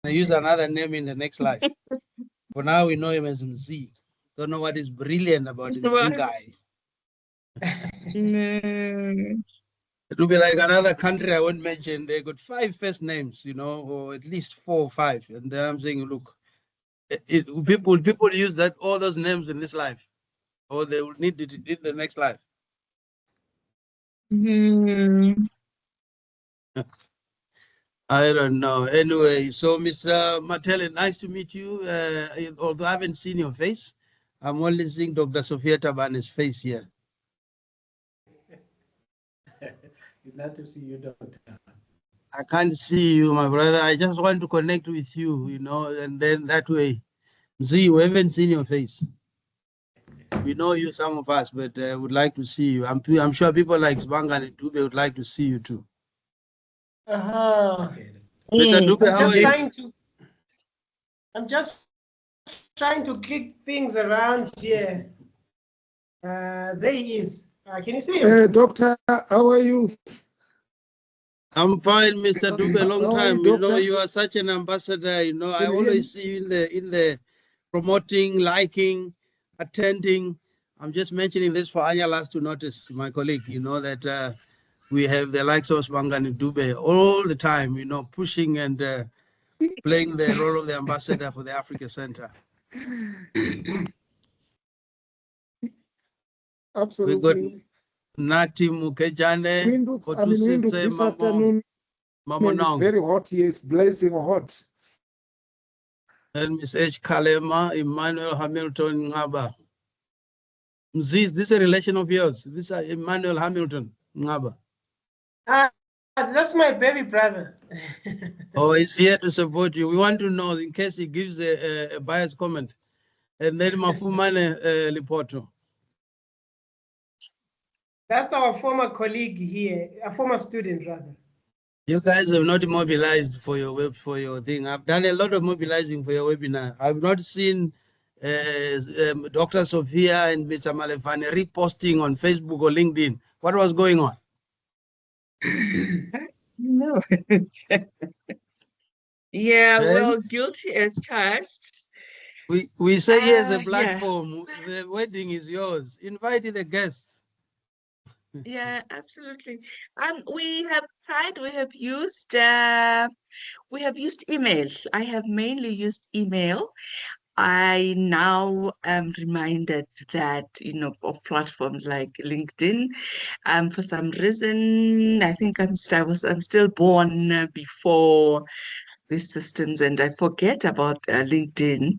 I use another name in the next life. For now, we know him as Mzi. Don't know what is brilliant about Mzi guy. It will be like another country I won't mention. They got 5 first names, you know, or at least 4 or 5. And then I'm saying, look, people use that all those names in this life, or they will need it in the next life. I don't know. Anyway, so Mr. Matele, nice to meet you. Although I haven't seen your face, I'm only seeing Dr. Sophia Tabane's face here. It's nice to see you, Doctor. I can't see you, my brother. I just want to connect with you, you know, and then that way. See, we haven't seen your face. We know you, some of us, but would like to see you. I'm sure people like Sbangan and Dube would like to see you too. Okay. Mr. Dube, how are you? I'm just trying to kick things around here. There he is. Can you see him? Doctor, how are you? I'm fine, Mr. Dube. Long time. You know, you are such an ambassador. You know, I always see you in the promoting, liking, attending. I'm just mentioning this for Anya last to notice, my colleague. You know that we have the likes of Sbangan and Dube all the time. You know, pushing and playing the role of the ambassador for the Africa Center. Absolutely. We got Nati Mukejane. Windhoek this afternoon. It's very hot here. It's blazing hot. And Miss H. Kalema, Emmanuel Hamilton Ngaba. Is this a relation of yours? This is Emmanuel Hamilton Ngaba. That's my baby brother. Oh, he's here to support you. We want to know in case he gives a biased comment. And then Mafumane Lipoto. That's our former colleague here, a former student rather. You guys have not mobilized for your thing. I've done a lot of mobilizing for your webinar. I've not seen Dr. Sophia and Mr. Malefane reposting on Facebook or LinkedIn. What was going on? No. Yeah, well, guilty as charged. We say here's a platform. Yeah. The wedding is yours. Invite the guests. Yeah, absolutely. We have tried. We have used email. I have mainly used email. I now am reminded that, you know, of platforms like LinkedIn. For some reason, I think I'm still born before these systems, and I forget about LinkedIn.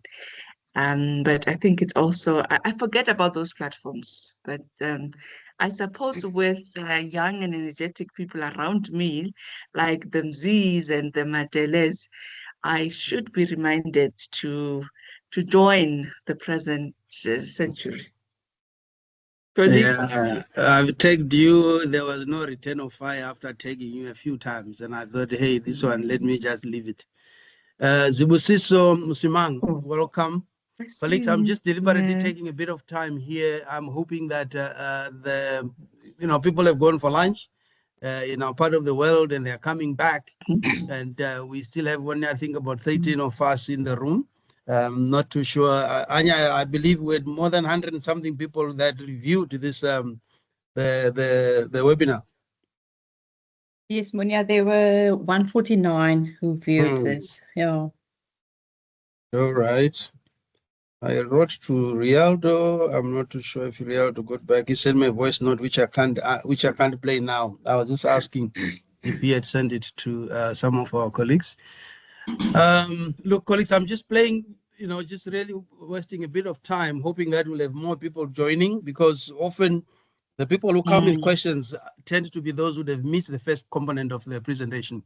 But I think it's also I forget about those platforms. But I suppose with young and energetic people around me, like the Mzis and the Mateles, I should be reminded to join the present century. Yeah, I've tagged you. There was no return of fire after tagging you a few times, and I thought, hey, this one, let me just leave it. Zibusiso Musimang, welcome. Colleagues, I'm just deliberately taking a bit of time here. I'm hoping that people have gone for lunch in our part of the world and they're coming back. And we still have I think about 13 of us in the room. Not too sure. Anya, I believe we had more than 100 and something people that reviewed this the webinar. Yes, Munya, there were 149 who viewed this. Yeah. All right. I wrote to Rialdo. I'm not too sure if Rialdo got back. He sent me a voice note which I can't play now. I was just asking if he had sent it to some of our colleagues. Look, colleagues, I'm just playing, just really wasting a bit of time, hoping that we'll have more people joining, because often the people who come with questions tend to be those who have missed the first component of the presentation.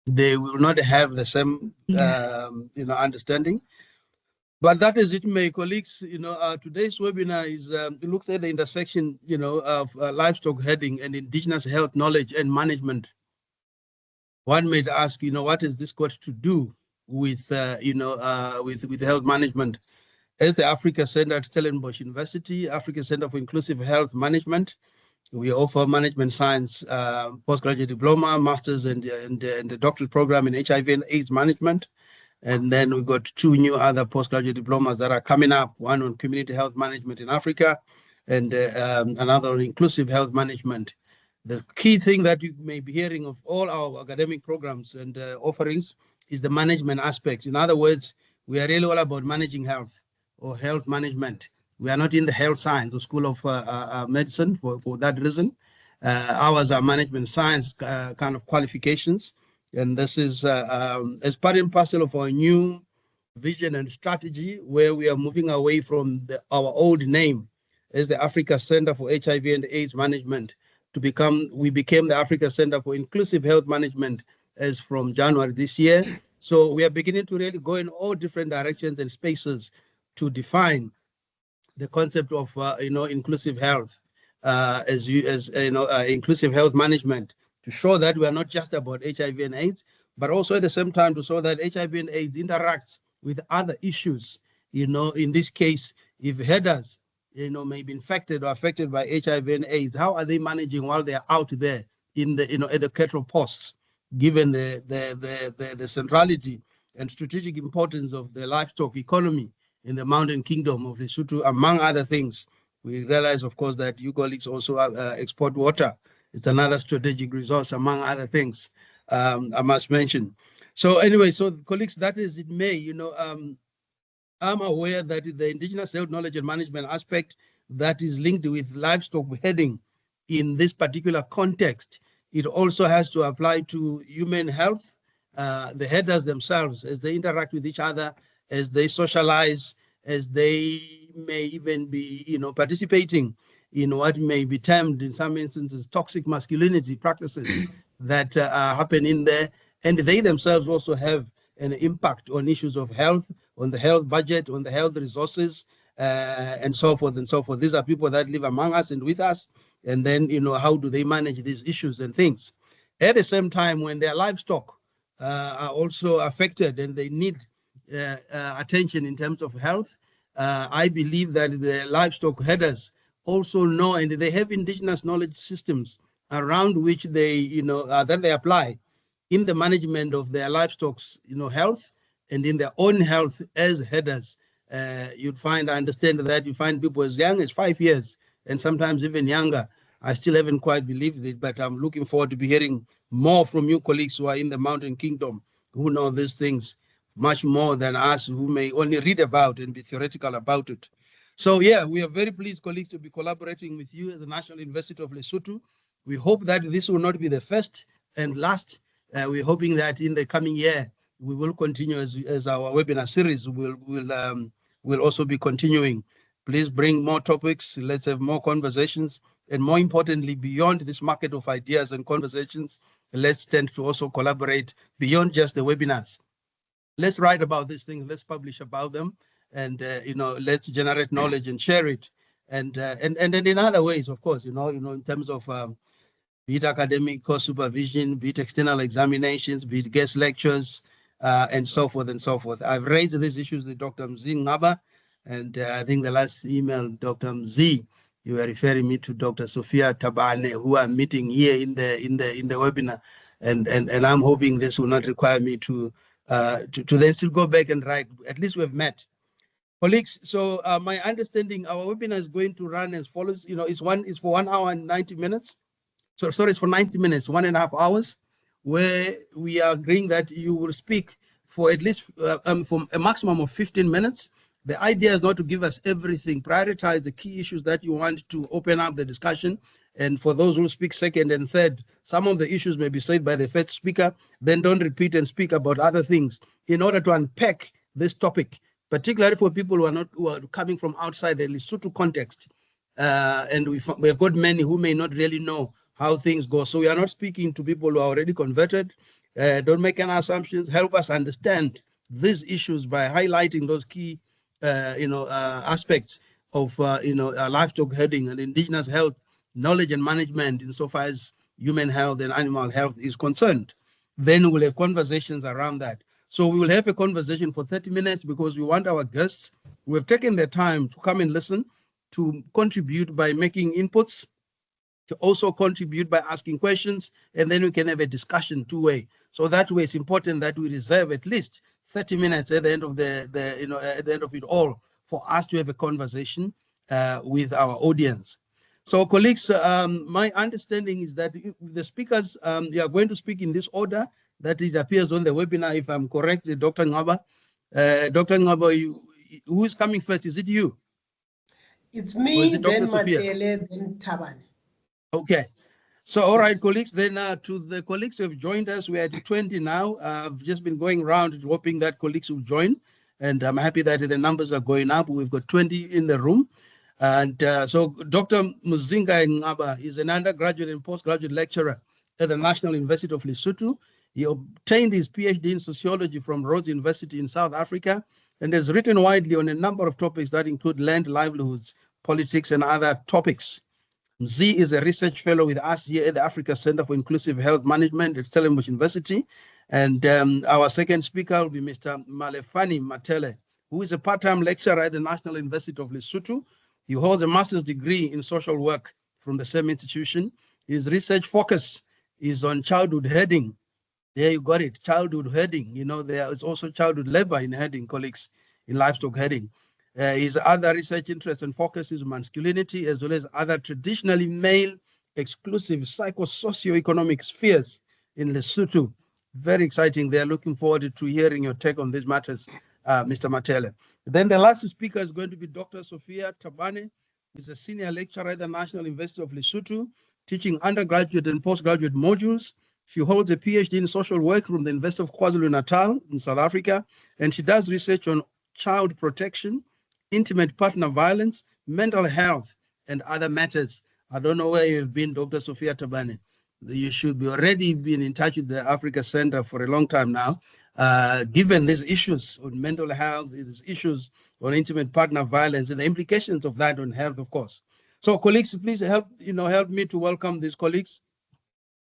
They will not have the same, understanding. But that is it, my colleagues. Today's webinar is it looks at the intersection, of livestock herding and indigenous health knowledge and management. One might ask, what is this got to do with, with health management? As the Africa Center at Stellenbosch University, Africa Center for Inclusive Health Management, We offer management science, postgraduate diploma, master's, and the doctorate program in HIV and AIDS management. And then we've got 2 new other postgraduate diplomas that are coming up, one on community health management in Africa and another on inclusive health management. The key thing that you may be hearing of all our academic programs and offerings is the management aspect. In other words, we are really all about managing health or health management. We are not in the health science or school of medicine for that reason. Ours are management science kind of qualifications. And this is as part and parcel of our new vision and strategy, where we are moving away from our old name as the Africa Center for HIV and AIDS Management we became the Africa Center for Inclusive Health Management as from January this year. So we are beginning to really go in all different directions and spaces to define the concept of inclusive health inclusive health management, to show that we are not just about HIV and AIDS, but also at the same time to show that HIV and AIDS interacts with other issues. In this case, if headers may be infected or affected by HIV and AIDS, how are they managing while they are out there in the at the cattle posts, given the centrality and strategic importance of the livestock economy in the mountain kingdom of Lesotho, among other things. We realize, of course, that you colleagues also export water. It's another strategic resource, among other things, I must mention. So anyway, so colleagues, that is it may, I'm aware that the indigenous health knowledge and management aspect that is linked with livestock heading in this particular context, it also has to apply to human health, the headers themselves, as they interact with each other, as they socialize, as they may even be, participating in what may be termed in some instances toxic masculinity practices that happen in there. And they themselves also have an impact on issues of health, on the health budget, on the health resources, and so forth and so forth. These are people that live among us and with us. And then, how do they manage these issues and things? At the same time, when their livestock are also affected and they need attention in terms of health, I believe that the livestock headers also know, and they have indigenous knowledge systems around which they, that they apply in the management of their livestock's, health and in their own health as headers. You'd find, I understand that you find people as young as 5 years and sometimes even younger. I still haven't quite believed it, but I'm looking forward to be hearing more from you colleagues who are in the Mountain Kingdom, who know these things much more than us, who may only read about and be theoretical about it. So yeah, we are very pleased, colleagues, to be collaborating with you as the National University of Lesotho. We hope that this will not be the first and last. We're hoping that in the coming year, we will continue as our webinar series will also be continuing. Please bring more topics. Let's have more conversations. And more importantly, beyond this market of ideas and conversations, let's tend to also collaborate beyond just the webinars. Let's write about these things. Let's publish about them, and let's generate knowledge and share it. And then in other ways, of course, in terms of be it academic course supervision, be it external examinations, be it guest lectures, and so forth and so forth. I've raised these issues with Dr. Mzi Ngaba, and I think the last email, Dr. Mzi, you were referring me to Dr. Sophia Tabane, who I'm meeting here in the webinar, and I'm hoping this will not require me to then still go back and write. At least we've met. Colleagues, so my understanding, our webinar is going to run as follows. It's for 1 hour and 90 minutes. So sorry, it's for 90 minutes, 1.5 hours, where we are agreeing that you will speak for at least from a maximum of 15 minutes. The idea is not to give us everything. Prioritize the key issues that you want to open up the discussion. And for those who speak second and third, some of the issues may be said by the first speaker. Then don't repeat and speak about other things in order to unpack this topic, particularly for people who are coming from outside the Lesotho context. And we've got many who may not really know how things go. So we are not speaking to people who are already converted. Don't make any assumptions. Help us understand these issues by highlighting those key, aspects of, livestock herding and indigenous health, knowledge and management insofar as human health and animal health is concerned. Then we'll have conversations around that. So we will have a conversation for 30 minutes because we want our guests who have taken their time to come and listen to contribute by making inputs, to also contribute by asking questions, and then we can have a discussion two-way. So that way, it's important that we reserve at least 30 minutes at the end of at the end of it all for us to have a conversation with our audience. So, colleagues, my understanding is that the speakers you are going to speak in this order that it appears on the webinar. If I'm correct, Dr. Ngaba. Dr. Ngaba, who is coming first? Is it you? It's Or is me, it Dr. then Sophia? Matele, then Tabane. Okay. So, all right, Yes. colleagues, then to the colleagues who have joined us, we're at 20 now. I've just been going around hoping that colleagues will join, and I'm happy that the numbers are going up. We've got 20 in the room. And so Dr. Muzinga Ngaba is an undergraduate and postgraduate lecturer at the National University of Lesotho. He obtained his PhD in sociology from Rhodes University in South Africa and has written widely on a number of topics that include land, livelihoods, politics, and other topics. Z is a research fellow with us here at the Africa Center for Inclusive Health Management at Stellenbosch University. And our second speaker will be Mr. Malefani Matele, who is a part-time lecturer at the National University of Lesotho. He holds a master's degree in social work from the same institution. His research focus is on childhood herding. There you got it, childhood herding. You know, there is also childhood labor in herding, colleagues, in livestock herding. His other research interest and focus is masculinity, as well as other traditionally male exclusive psycho-socio-economic spheres in Lesotho. Very exciting. They are looking forward to hearing your take on these matters, Mr. Matele. Then the last speaker is going to be Dr. Sophia Tabane. She's a senior lecturer at the National University of Lesotho, teaching undergraduate and postgraduate modules. She holds a PhD in social work from the University of KwaZulu-Natal in South Africa, and she does research on child protection, intimate partner violence, mental health, and other matters. I don't know where you've been, Dr. Sophia Tabane. You should be already been in touch with the Africa Center for a long time now, given these issues on mental health, these issues on intimate partner violence, and the implications of that on health, of course. So, colleagues, please help me to welcome these colleagues.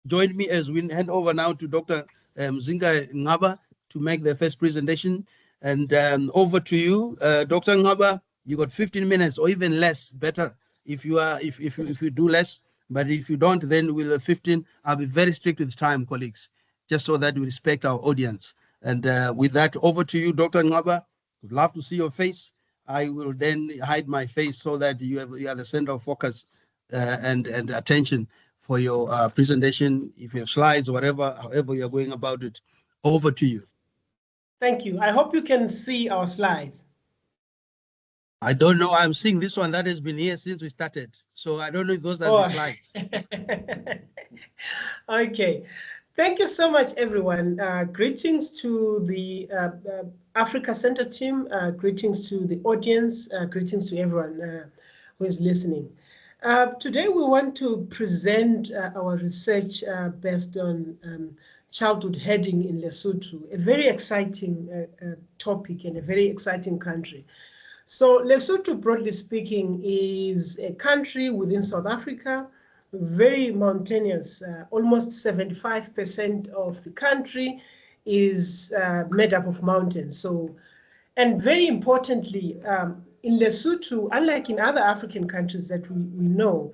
Join me as we hand over now to Dr. Zinga Ngaba to make the first presentation. And over to you, Dr. Ngaba. You got 15 minutes or even less. Better if you do less. But if you don't, then we'll 15. I'll be very strict with time, colleagues, just so that we respect our audience. And with that, over to you, Dr. Ngaba. Would love to see your face. I will then hide my face so that you are the center of focus and attention for your presentation. If you have slides or whatever, however you're going about it, over to you. Thank you. I hope you can see our slides. I don't know. I'm seeing this one that has been here since we started. So I don't know if those are the slides. Okay. Thank you so much, everyone. Greetings to the Africa Center team. Greetings to the audience. Greetings to everyone who is listening. Today, we want to present our research based on childhood herding in Lesotho, a very exciting topic and a very exciting country. So Lesotho, broadly speaking, is a country within South Africa, very mountainous. Almost 75% of the country is made up of mountains. So, and very importantly, in Lesotho, unlike in other African countries that we know,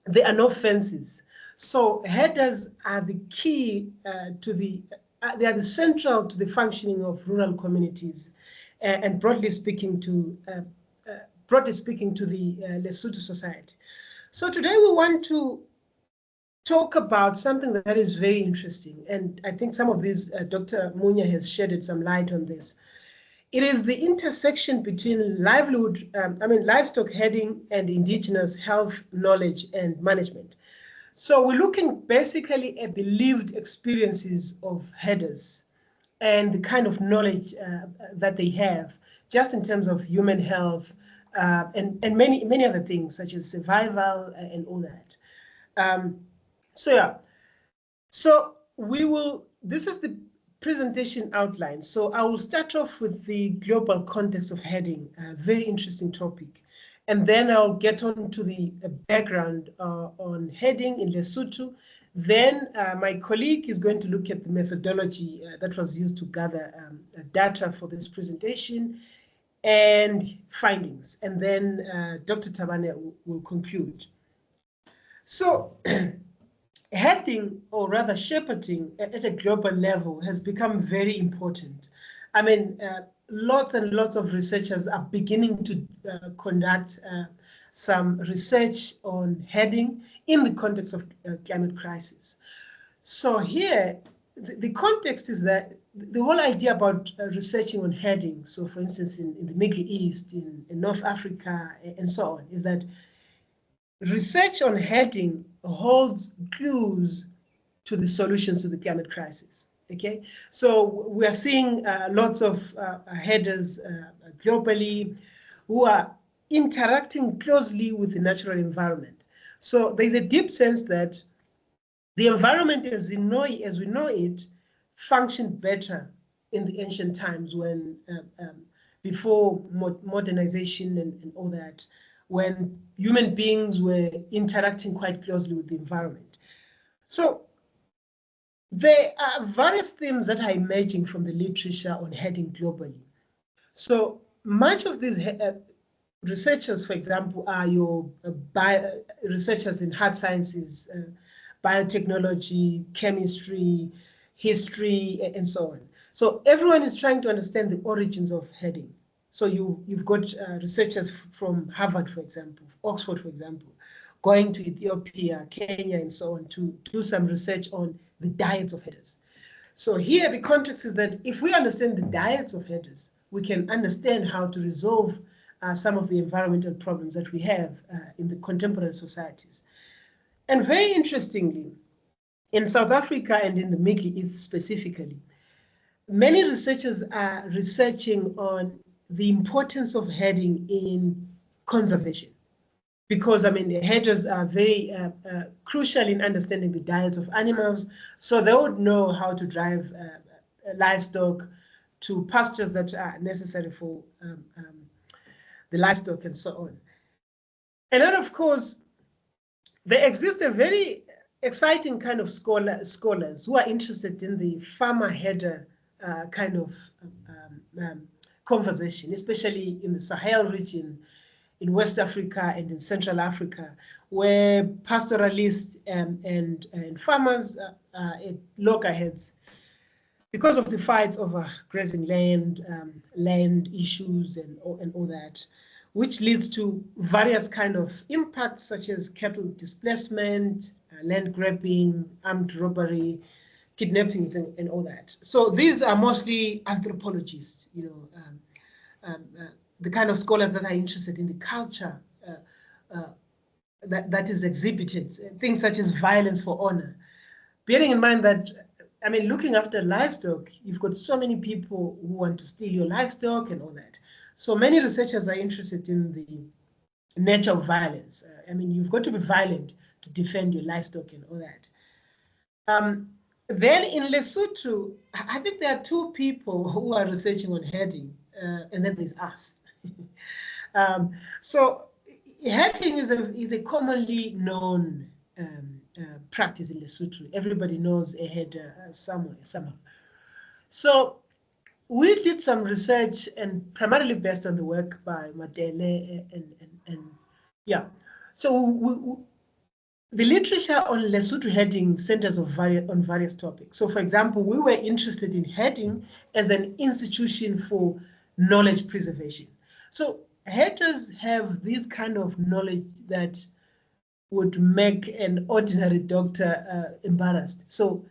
there are no fences. So herders are the key they are the central to the functioning of rural communities, and broadly speaking to the Lesotho society. So today we want to talk about something that is very interesting, and I think some of these, Dr. Munya has shedded some light on this. It is the intersection between livestock herding and indigenous health knowledge and management. So we're looking basically at the lived experiences of herders and the kind of knowledge that they have, just in terms of human health and many other things, such as survival and all that. So this is the presentation outline. So I will start off with the global context of herding, a very interesting topic. And then I'll get on to the background on herding in Lesotho. Then my colleague is going to look at the methodology that was used to gather data for this presentation and findings. And then Dr. Tabane will conclude. So herding, or rather shepherding at a global level, has become very important. I mean, lots and lots of researchers are beginning to conduct some research on herding in the context of climate crisis. So here, the context is that the whole idea about researching on herding, so for instance, in the Middle East, in North Africa, and so on, is that research on herding holds clues to the solutions to the climate crisis. Okay, so we are seeing lots of herders globally who are interacting closely with the natural environment. So there's a deep sense that the environment as we know it functioned better in the ancient times, when before modernization and all that, when human beings were interacting quite closely with the environment. So there are various themes that are emerging from the literature on herding globally. So much of these researchers, for example, are your researchers in hard sciences, biotechnology, chemistry, history, and so on. So everyone is trying to understand the origins of herding. So you've got researchers from Harvard, for example, Oxford, for example, going to Ethiopia, Kenya, and so on to do some research on the diets of herders. So here the context is that if we understand the diets of herders, we can understand how to resolve some of the environmental problems that we have in the contemporary societies. And very interestingly, in South Africa and in the Middle East specifically, many researchers are researching on the importance of herding in conservation. Because, I mean, the herders are very crucial in understanding the diets of animals, so they would know how to drive livestock to pastures that are necessary for the livestock and so on. And then, of course, there exists a very exciting kind of scholars who are interested in the farmer-herder kind of conversation, especially in the Sahel region, in West Africa and in Central Africa, where pastoralists and farmers at loggerheads because of the fights over grazing land, land issues and all that, which leads to various kind of impacts such as cattle displacement, land grabbing, armed robbery, kidnappings and all that. So these are mostly anthropologists, you know, the kind of scholars that are interested in the culture that is exhibited, things such as violence for honor. Bearing in mind that, I mean, looking after livestock, you've got so many people who want to steal your livestock and all that. So many researchers are interested in the nature of violence. I mean, you've got to be violent to defend your livestock and all that. Then in Lesotho, I think there are two people who are researching on herding, and then there's us. So herding is a commonly known practice in Lesotho. Everybody knows a herder somewhere, somehow. So we did some research, and primarily based on the work by Madele and yeah. So the literature on Lesotho herding centers on various topics. So for example, we were interested in herding as an institution for knowledge preservation. So herders have this kind of knowledge that would make an ordinary doctor embarrassed. So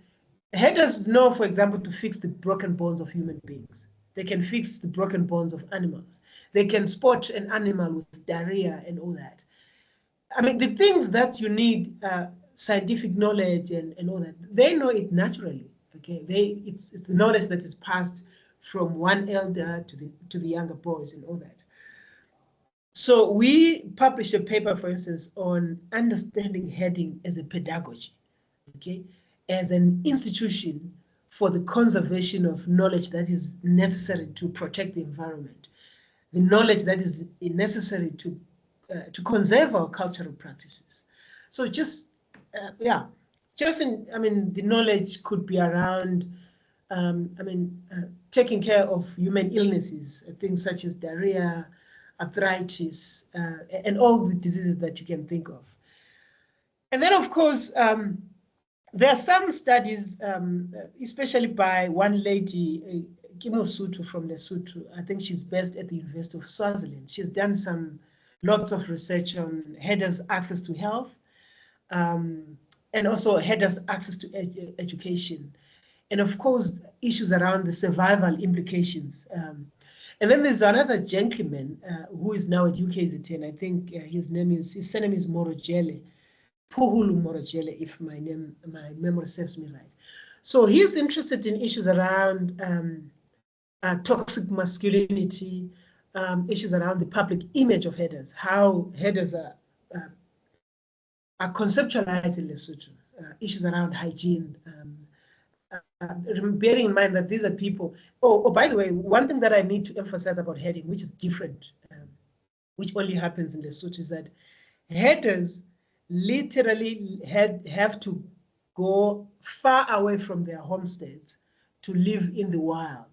herders know, for example, to fix the broken bones of human beings. They can fix the broken bones of animals. They can spot an animal with diarrhea and all that. I mean, the things that you need scientific knowledge and all that, they know it naturally. Okay, it's the knowledge that is passed from one elder to the younger boys and all that. So we published a paper, for instance, on understanding herding as a pedagogy, okay, as an institution for the conservation of knowledge that is necessary to protect the environment, the knowledge that is necessary to conserve our cultural practices. So just, yeah, just in, I mean, the knowledge could be around, taking care of human illnesses, things such as diarrhea, arthritis, and all the diseases that you can think of. And then, of course, there are some studies, especially by one lady, Kimo Sutu from Lesotho. I think she's based at the University of Swaziland. She's done lots of research on herders' access to health, and also herders' access to education. And of course, issues around the survival implications. And then there's another gentleman who is now at UKZN. I think his surname is Morojele, Puhulu Morojele, if my memory serves me right. So he's interested in issues around toxic masculinity, issues around the public image of herders, how herders are conceptualized in Lesotho, issues around hygiene, bearing in mind that these are people. Oh, by the way, one thing that I need to emphasize about herding, which is different, which only happens in Lesotho, is that herders literally have to go far away from their homesteads to live in the wild,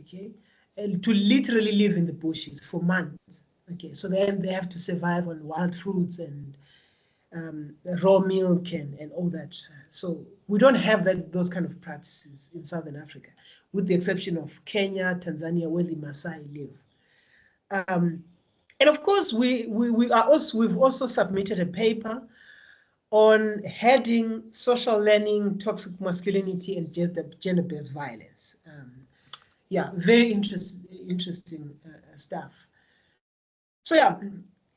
okay? And to literally live in the bushes for months, okay? So then they have to survive on wild fruits and raw milk and all that. So we don't have those kind of practices in Southern Africa, with the exception of Kenya, Tanzania, where the Maasai live. And of course, we've also submitted a paper on heading social learning, toxic masculinity, and gender-based violence. Yeah, very interesting stuff. So yeah,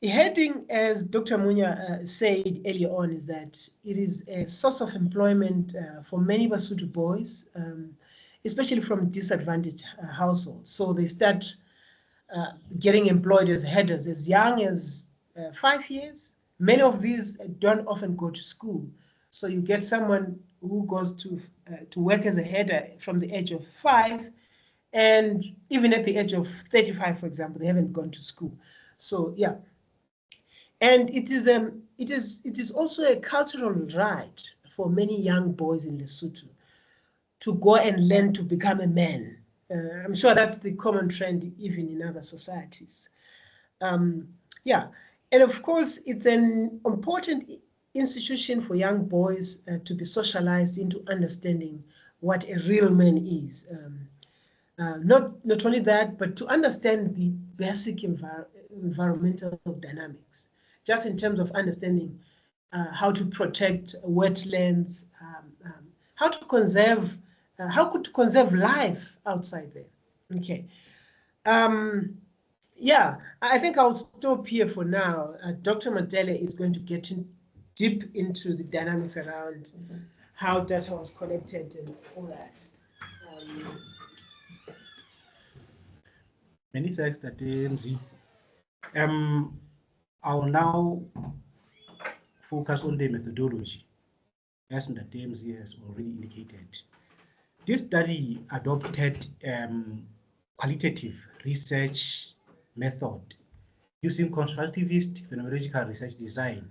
heading, as Dr. Munya said earlier on, is that it is a source of employment for many Basotho boys, especially from disadvantaged households. So they start getting employed as headers as young as 5 years. Many of these don't often go to school. So you get someone who goes to work as a header from the age of 5, and even at the age of 35, for example, they haven't gone to school. So yeah, and it is also a cultural right for many young boys in Lesotho to go and learn to become a man. I'm sure that's the common trend even in other societies. Yeah, and of course, it's an important institution for young boys to be socialized into understanding what a real man is. Not only that, but to understand the basic environmental dynamics, just in terms of understanding how to protect wetlands, how to conserve life outside there. Okay. Yeah, I think I'll stop here for now. Dr. Madele is going to get deep into the dynamics around how data was collected and all that. Many thanks, Dr. MZ. I'll now focus on the methodology, as Dr. MZ has already indicated. This study adopted qualitative research method using constructivist phenomenological research design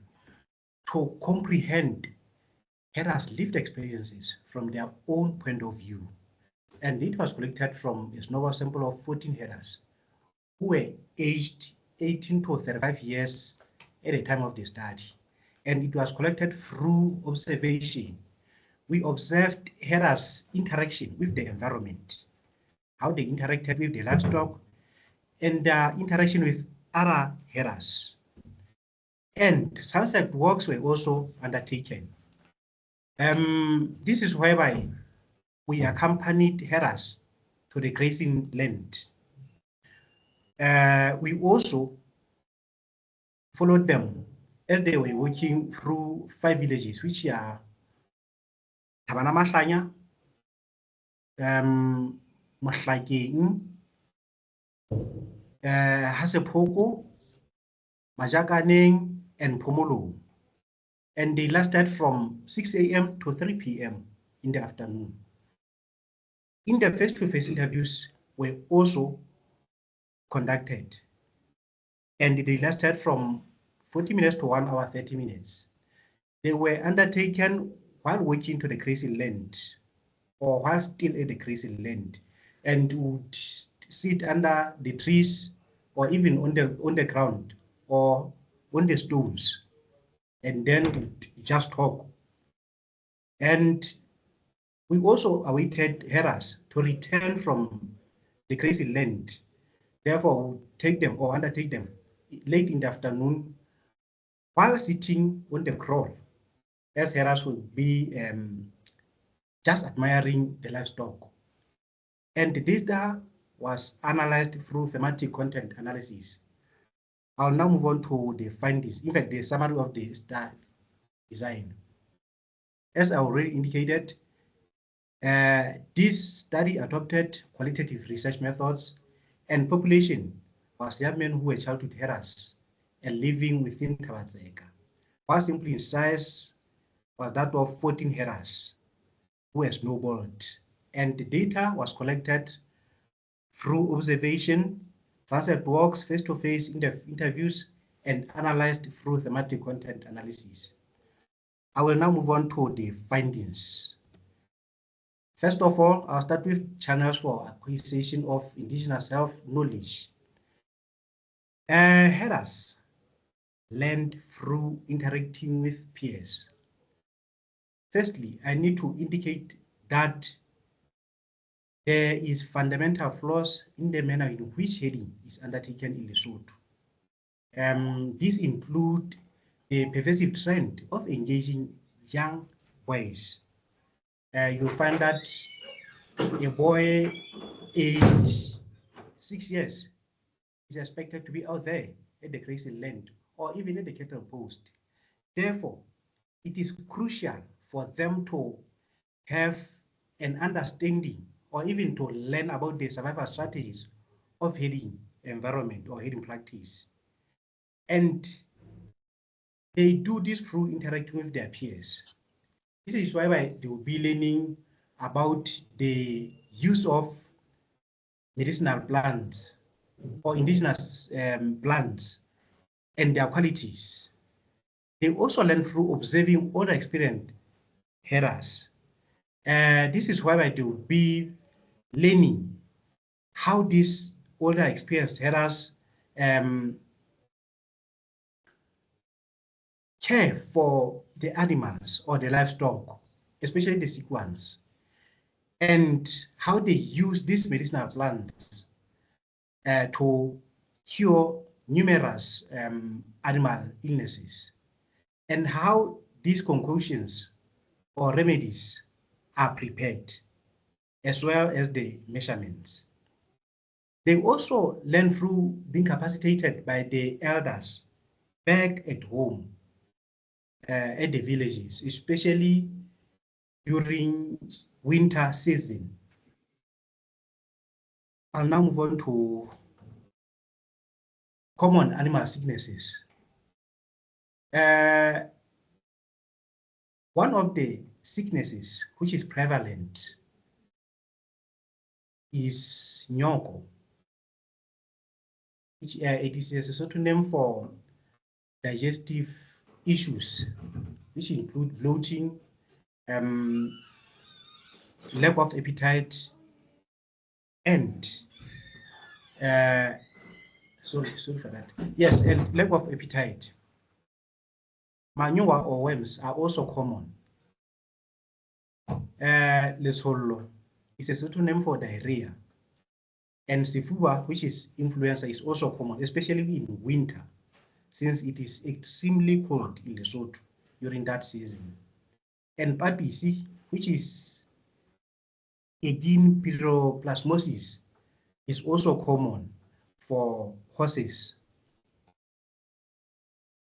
to comprehend herders' lived experiences from their own point of view. And it was collected from a small sample of 14 herders who were aged 18 to 35 years at the time of the study. And it was collected through observation. We observed herders' interaction with the environment, how they interacted with the livestock, and interaction with other herders. And transect works were also undertaken. This is whereby we accompanied herders to the grazing land. We also followed them as they were walking through 5 villages, which are Tabana Mahlanya, Mahlakeng, Hasepoko, Majakaneng, and Pomolo. And they lasted from 6 a.m. to 3 p.m. in the afternoon. In the face-to-face interviews were also conducted, and they lasted from 40 minutes to 1 hour, 30 minutes. They were undertaken while walking to the grazing land or while still at the grazing land, and would sit under the trees or even on the ground or on the stones and then just talk. And we also awaited herers to return from the crazy land. Therefore, we take them or undertake them late in the afternoon while sitting on the crawl, as herers would be just admiring the livestock. And the data was analyzed through thematic content analysis. I'll now move on to the findings, in fact, the summary of the study design. As I already indicated, this study adopted qualitative research methods, and population was young men who were childhood herers and living within Thabazeka, while simply in size was that of 14 herers who were snowballed. And the data was collected through observation, transect walks, face-to-face interviews, and analyzed through thematic content analysis. I will now move on to the findings. First of all, I'll start with channels for acquisition of indigenous self-knowledge. Herers learned through interacting with peers. Firstly, I need to indicate that there is fundamental flaws in the manner in which herding is undertaken in Lesotho. These include the pervasive trend of engaging young boys. You'll find that a boy aged 6 years is expected to be out there at the grazing land or even at the cattle post. Therefore, it is crucial for them to have an understanding or even to learn about the survival strategies of herding environment or herding practice. And they do this through interacting with their peers. This is why they will be learning about the use of medicinal plants or indigenous plants and their qualities. They also learn through observing other experienced herders. This is why they will be learning how these older experienced herders care for the animals or the livestock, especially the sick ones, and how they use these medicinal plants to cure numerous animal illnesses, and how these concoctions or remedies are prepared, as well as the measurements. They also learn through being capacitated by the elders back at home, at the villages, especially during winter season. I'll now move on to common animal sicknesses. One of the sicknesses which is prevalent is nyoko, which it is a sort of name for digestive issues, which include bloating, lack of appetite, and sorry for that. Yes, and lack of appetite. Manure or worms are also common. Letsholo is a sort of name for diarrhea. And sefuba, which is influenza, is also common, especially in winter, since it is extremely cold in Lesotho during that season. And papisi, which is again pyroplasmosis, is also common for horses.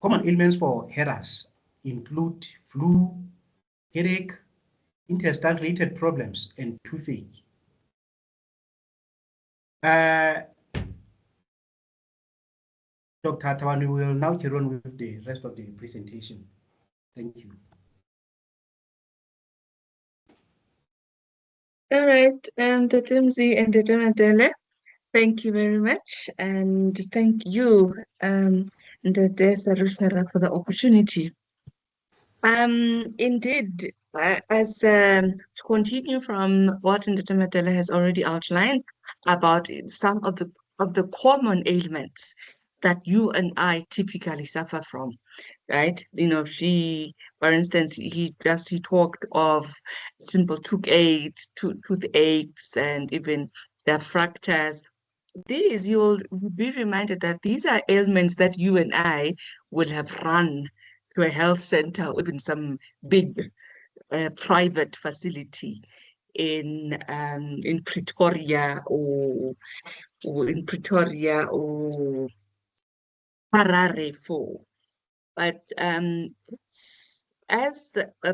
Common ailments for herders include flu, headache, intestine-related problems, and toothache. Dr. Tawani will now carry on with the rest of the presentation. Thank you. All right, Tatumzi and Tatumandele, thank you very much. And thank you, Ndade Sarushara, for the opportunity. Indeed, as to continue from what Ndatamatela has already outlined about some of the common ailments that you and I typically suffer from, right? You know, for instance, he talked of simple toothaches, and even the fractures. These, you'll be reminded that these are ailments that you and I will have run to a health center or even some big private facility in Pretoria or Harare for. But as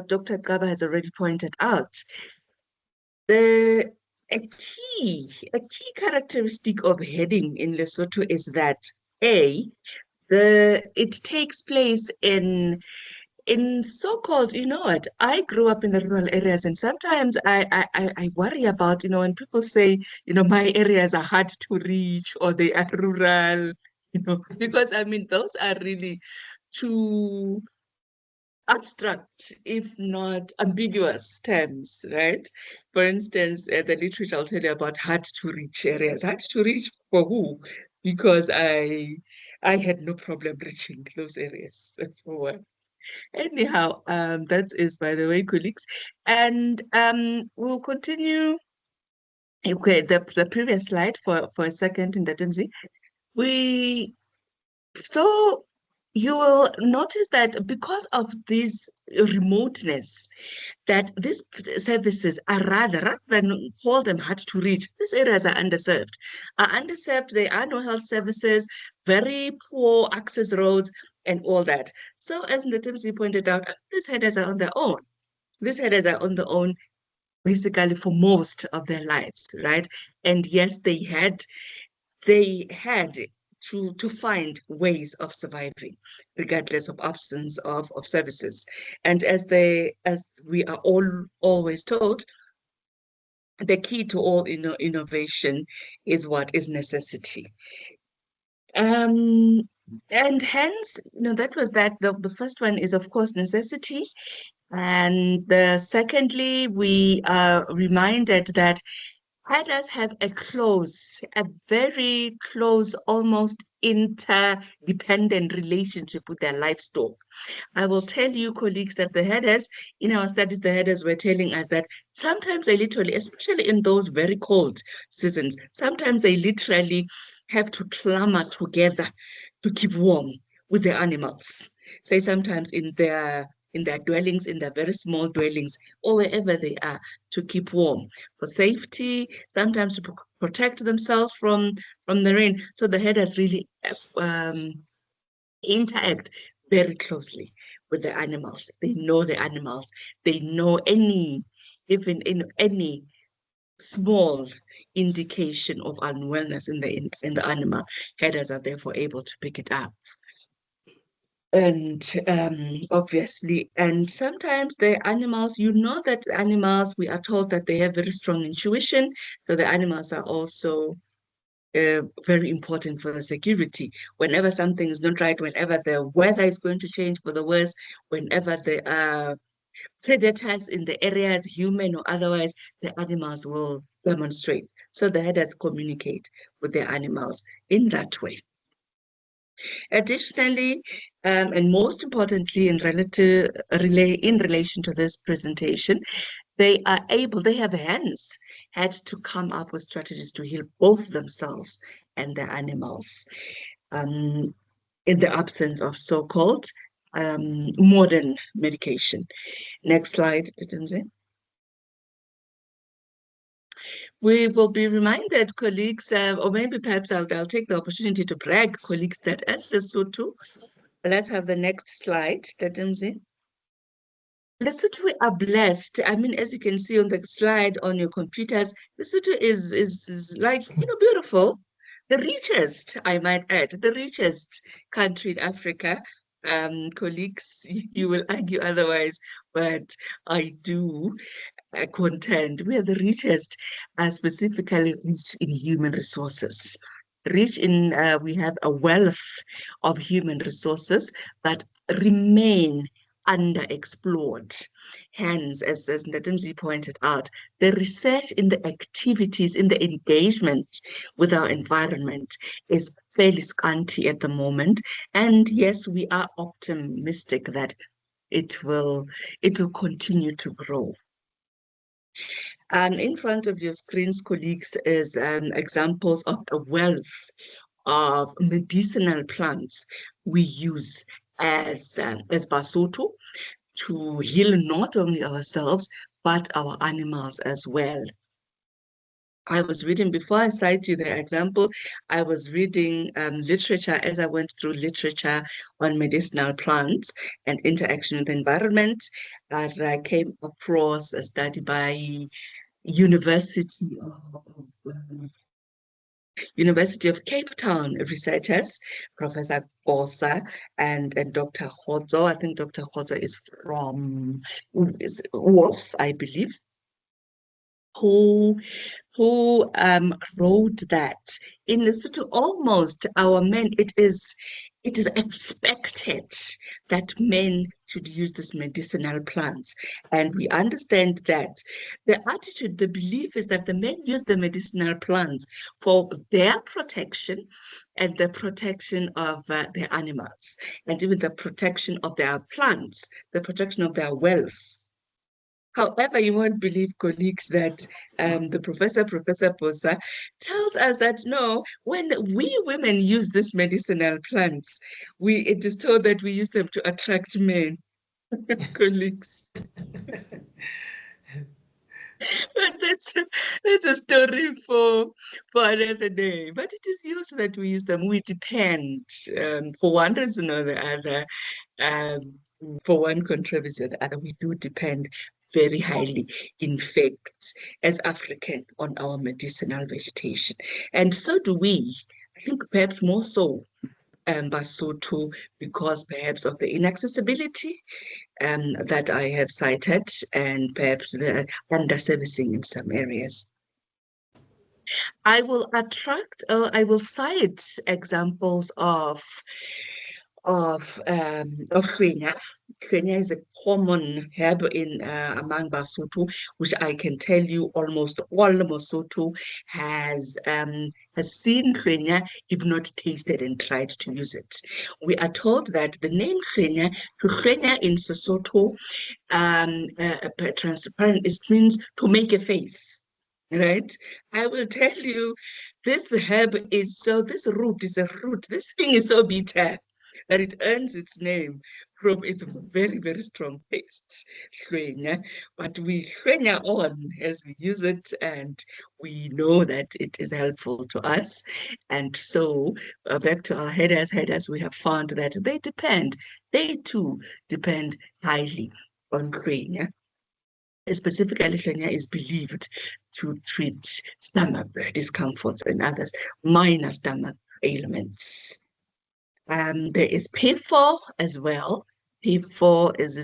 Dr. Gaba has already pointed out, a key characteristic of heading in Lesotho is that it takes place in so-called, you know what, I grew up in the rural areas, and sometimes I worry about, you know, when people say, you know, my areas are hard to reach or they are rural, you know, because I mean, those are really two abstract, if not ambiguous terms, right? For instance, the literature will tell you about hard to reach areas. Hard to reach for who? Because I had no problem reaching those areas for one. Anyhow, that is, by the way, colleagues. And we'll continue. Okay, the previous slide for a second in the DMZ. So you will notice that because of this remoteness, that these services are rather than call them hard to reach, these areas are underserved. There are no health services, very poor access roads, and all that. So as Natimsi pointed out, these headers are on their own. These headers are on their own basically for most of their lives, right? And yes, they had to find ways of surviving, regardless of absence of services. And as we are always told, the key to all innovation is what is necessity. And hence, you know, that was that. The first one is, of course, necessity. And secondly, we are reminded that herders have a very close, almost interdependent relationship with their livestock. I will tell you, colleagues, that the herders, in our studies, the herders were telling us that sometimes they literally, especially in those very cold seasons, sometimes they literally have to clamor together to keep warm with their animals. Say sometimes in their dwellings, in their very small dwellings, or wherever they are, to keep warm for safety, sometimes to protect themselves from the rain. So the herders really interact very closely with the animals. They know the animals. They know even in any small indication of unwellness in the animal. Herders are therefore able to pick it up. And obviously, and sometimes the animals, you know that animals, we are told that they have very strong intuition. So the animals are also very important for the security. Whenever something is not right, whenever the weather is going to change for the worse, whenever there are predators in the areas, human or otherwise, the animals will demonstrate. So the herders communicate with their animals in that way. Additionally, and most importantly, in relation to this presentation, they have hence had to come up with strategies to heal both themselves and their animals in the absence of so-called modern medication. Next slide, Litinze. We will be reminded, colleagues, or maybe perhaps I'll take the opportunity to brag, colleagues, that as Lesotho, let's have the next slide, Litinze. Lesotho, we are blessed. I mean, as you can see on the slide on your computers, Lesotho is like, you know, beautiful. The richest, I might add, the richest country in Africa. Colleagues, you will argue otherwise, but I do contend we are the richest, specifically rich in human resources. We have a wealth of human resources that remain underexplored. Hence, as Ndadimzi pointed out, the research in the activities, in the engagement with our environment is fairly scanty at the moment. And yes, we are optimistic that it will continue to grow. And in front of your screens, colleagues, is examples of a wealth of medicinal plants we use as Basotho to heal not only ourselves, but our animals as well. I was reading, before I cite you the examples, I was reading literature as I went through literature on medicinal plants and interaction with the environment. I came across a study by University of Cape Town researchers, Professor Bosa and Dr. Hodzo. I think Dr. Hodzo is from Wolves, I believe, who wrote that in Lesotho, almost our men, it is expected that men should use these medicinal plants. And we understand that the attitude, the belief is that the men use the medicinal plants for their protection and the protection of their animals, and even the protection of their plants, the protection of their wealth. However, you won't believe, colleagues, that Professor Bosa, tells us that no, when we women use these medicinal plants, it is told that we use them to attract men. Colleagues. But that's a story for another day. But it is used that we use them. We depend, for one reason or the other, for one controversy or the other, we do depend very highly, in fact, as African, on our medicinal vegetation. And so do we. I think perhaps more so Basotho, because perhaps of the inaccessibility that I have cited, and perhaps the underservicing in some areas. I will cite examples of Kgwenya. Kgwenya is a common herb in among Basotho, which I can tell you almost all Basotho has seen Kgwenya, if not tasted and tried to use it. We are told that the name Kgwenya in Sesotho, transparent, it means to make a face. Right? I will tell you, this herb is this root is a root. This thing is so bitter that it earns its name from its very, very strong taste, Kgwenya. But we Kgwenya on as we use it, and we know that it is helpful to us. And so, back to our headers, we have found that they too depend highly on Kgwenya. Specifically, Kgwenya is believed to treat stomach discomforts and others minor stomach ailments. There is P4 as well. P4 is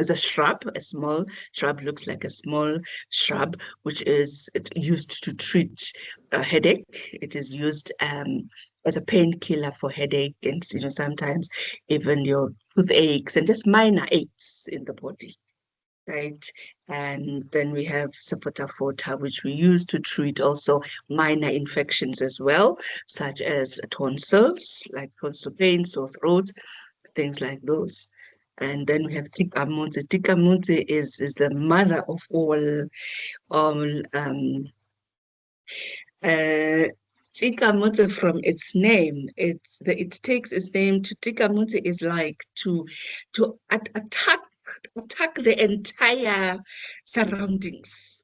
a shrub, a small shrub, looks like a small shrub, which is used to treat a headache. It is used as a painkiller for headache, and sometimes even your toothaches and just minor aches in the body. Right, and then we have Sefotafota, which we use to treat also minor infections as well, such as tonsils, like tonsil pain, sore throats, things like those. And then we have Tikamutse. Tikamutse is the mother of all Tikamutse, from its name, it takes its name to Tikamutse is like to attack the entire surroundings,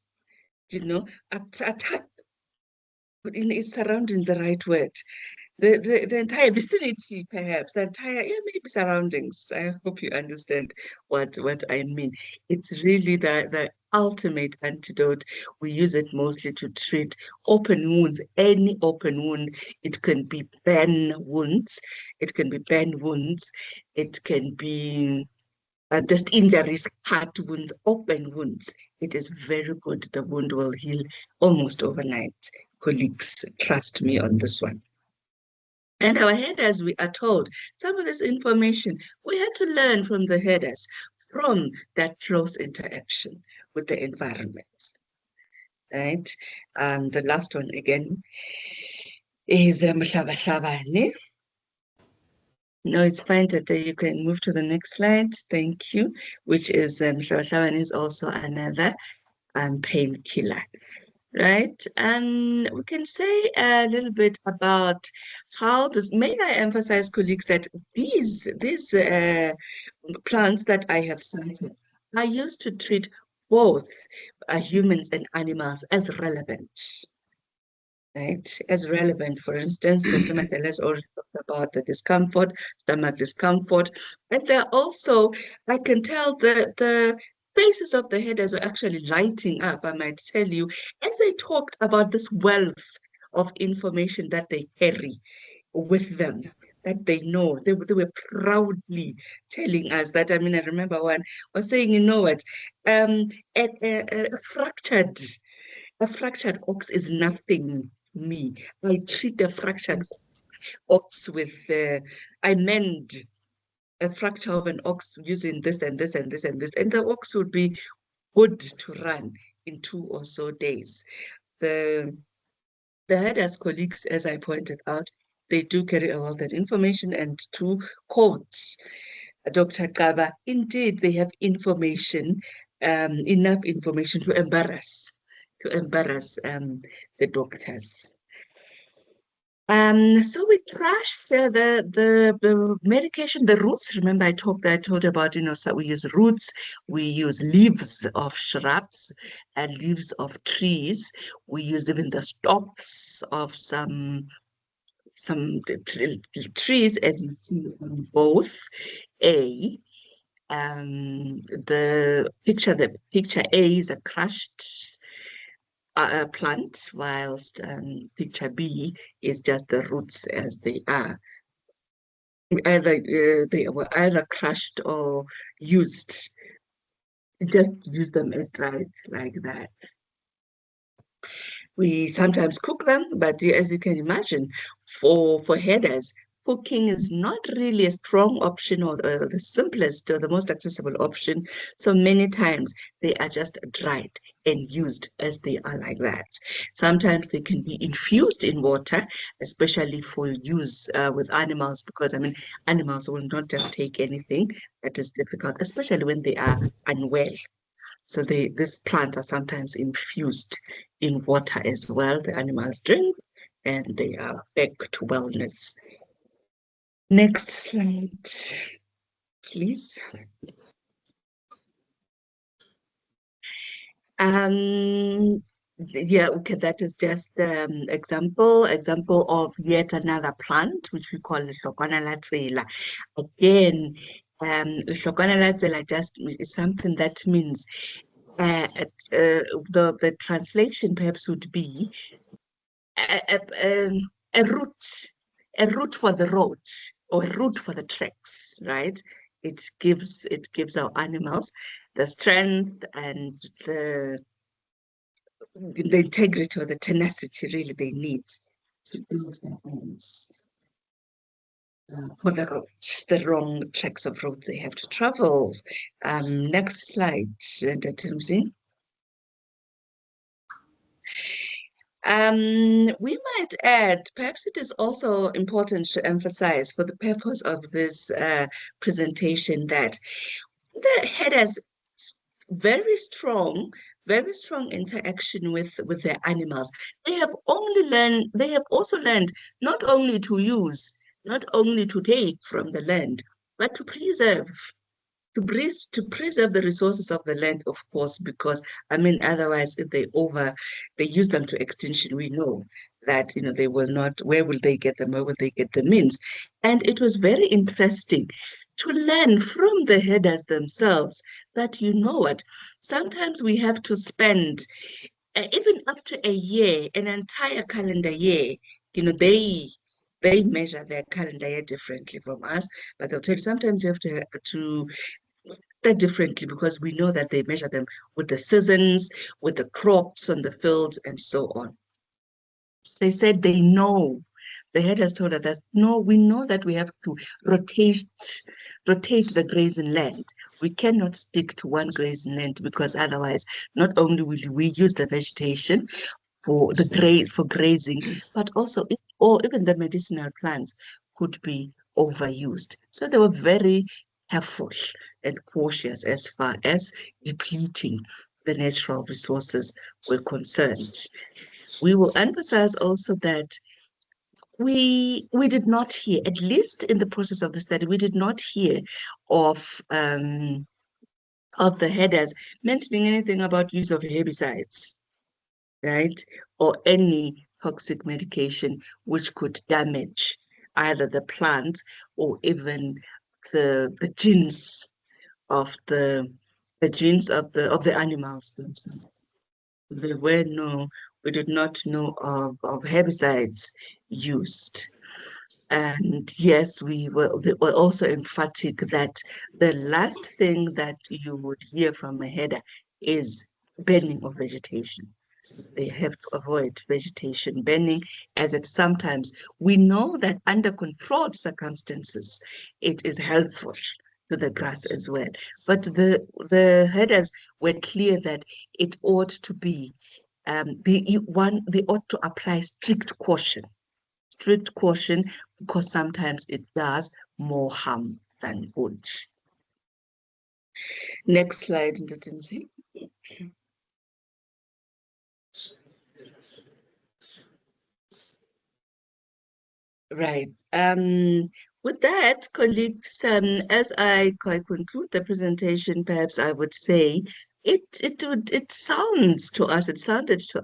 attack in its surroundings, the right word. The entire vicinity, perhaps, maybe surroundings. I hope you understand what I mean. It's really the ultimate antidote. We use it mostly to treat open wounds, any open wound. It can be burn wounds, it can be just injuries, cut wounds, open wounds. It is very good. The wound will heal almost overnight. Colleagues, trust me on this one. And our headers, we are told, some of this information we had to learn from the headers, from that close interaction with the environment. Right? The last one again is Mhlaba-hlabane. No, it's fine, Tata. You can move to the next slide. Thank you. Which is Mhlaba-hlabane is also another painkiller. Right, and we can say a little bit about how this. May I emphasize, colleagues, that these plants that I have cited are used to treat both humans and animals as relevant. Right, as relevant. For instance, Dr. Matthelas already talked about the discomfort, stomach discomfort, and they're also, I can tell the faces of the headers were actually lighting up, I might tell you, as they talked about this wealth of information that they carry with them, that they know. They were proudly telling us that. I mean, I remember one was saying, you know what, a fractured ox is nothing to me. I treat a fractured ox with, I mend a fracture of an ox using this and this and this and this, and the ox would be good to run in 2 or so days. The herders colleagues, as I pointed out, they do carry all that information, and to quote Dr. Kaba, indeed, they have information, enough information to embarrass the doctors. So we crushed the medication, the roots. Remember, I told about, you know, so we use roots, we use leaves of shrubs and leaves of trees. We use even the stalks of some trees, as you see on both. The picture A is a crushed plant, whilst picture B is just the roots as they are. They were either crushed or used. Just use them as dried like that. We sometimes cook them, but as you can imagine, for headers, cooking is not really a strong option or the simplest or the most accessible option. So many times they are just dried and used as they are like that. Sometimes they can be infused in water, especially for use with animals, because I mean, animals will not just take anything that is difficult, especially when they are unwell. So these plants are sometimes infused in water as well. The animals drink and they are back to wellness. Next slide, please. Yeah, okay, that is just example of yet another plant, which we call Hlokwana la tsela. Again, Hlokwana la tsela just is something that means the translation perhaps would be a route for the road, or a route for the tracks, right? It gives our animals the strength and the integrity or the tenacity really they need to build their homes for the roads, the wrong tracks of road they have to travel. Next slide, Timsy. We might add, perhaps it is also important to emphasize for the purpose of this presentation, that the head has very strong interaction with their animals. They have also learned not only to use, not only to take from the land, but to preserve. To preserve the resources of the land, of course, because I mean, otherwise, if they use them to extinction, we know that, you know, they will not. Where will they get them? Where will they get the means? And it was very interesting to learn from the headers themselves that, you know what, sometimes we have to spend even up to a year, an entire calendar year. You know, they measure their calendar year differently from us, but they'll tell you sometimes you have to that differently, because we know that they measure them with the seasons, with the crops on the fields, and so on. They said they know the head has told us that, no, we know that we have to rotate the grazing land. We cannot stick to one grazing land, because otherwise, not only will we use the vegetation for grazing, but also or even the medicinal plants could be overused. So they were very careful and cautious as far as depleting the natural resources were concerned. We will emphasize also that we did not hear, at least in the process of the study, we did not hear of the headers mentioning anything about use of herbicides, right? Or any toxic medication which could damage either the plant or even the genes of the animals themselves. We did not know of herbicides used. And yes, we were also emphatic that the last thing that you would hear from a header is burning of vegetation. They have to avoid vegetation burning, as it sometimes, we know that under controlled circumstances, it is helpful to the grass as well. But the headers were clear that it ought to be, they ought to apply strict caution, because sometimes it does more harm than good. Next slide, Ndatinzi. Right. With that, colleagues, as I conclude the presentation, perhaps I would say it sounded to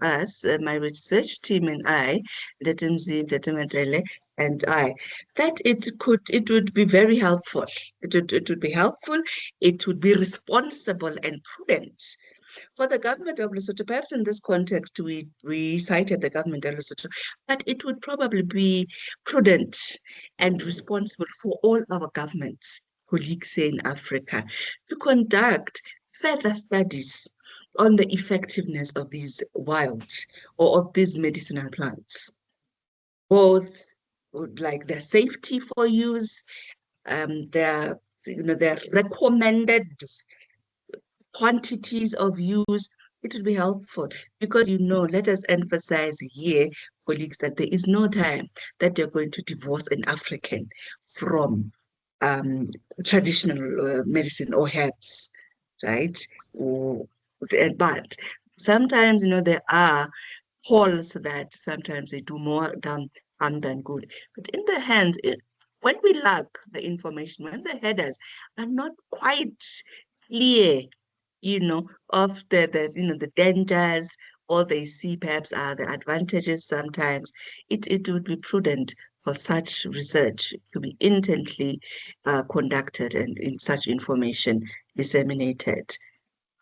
us, my research team and I, Ndatinzi, Ndatimantele, and I, that it would be very helpful. It would be helpful. It would be responsible and prudent for the government of Lesotho. Perhaps in this context, we cited the government of Lesotho, but it would probably be prudent and responsible for all our governments, colleagues here in Africa, to conduct further studies on the effectiveness of these wild or of these medicinal plants, both like their safety for use, their recommended quantities of use. It would be helpful because, let us emphasize here, colleagues, that there is no time that you're going to divorce an African from traditional medicine or herbs, right? But sometimes, there are polls that sometimes they do more harm than good. But in the hands, when we lack the information, when the headers are not quite clear, of the dangers, all they see perhaps are the advantages sometimes, it would be prudent for such research to be intently conducted and in such information disseminated.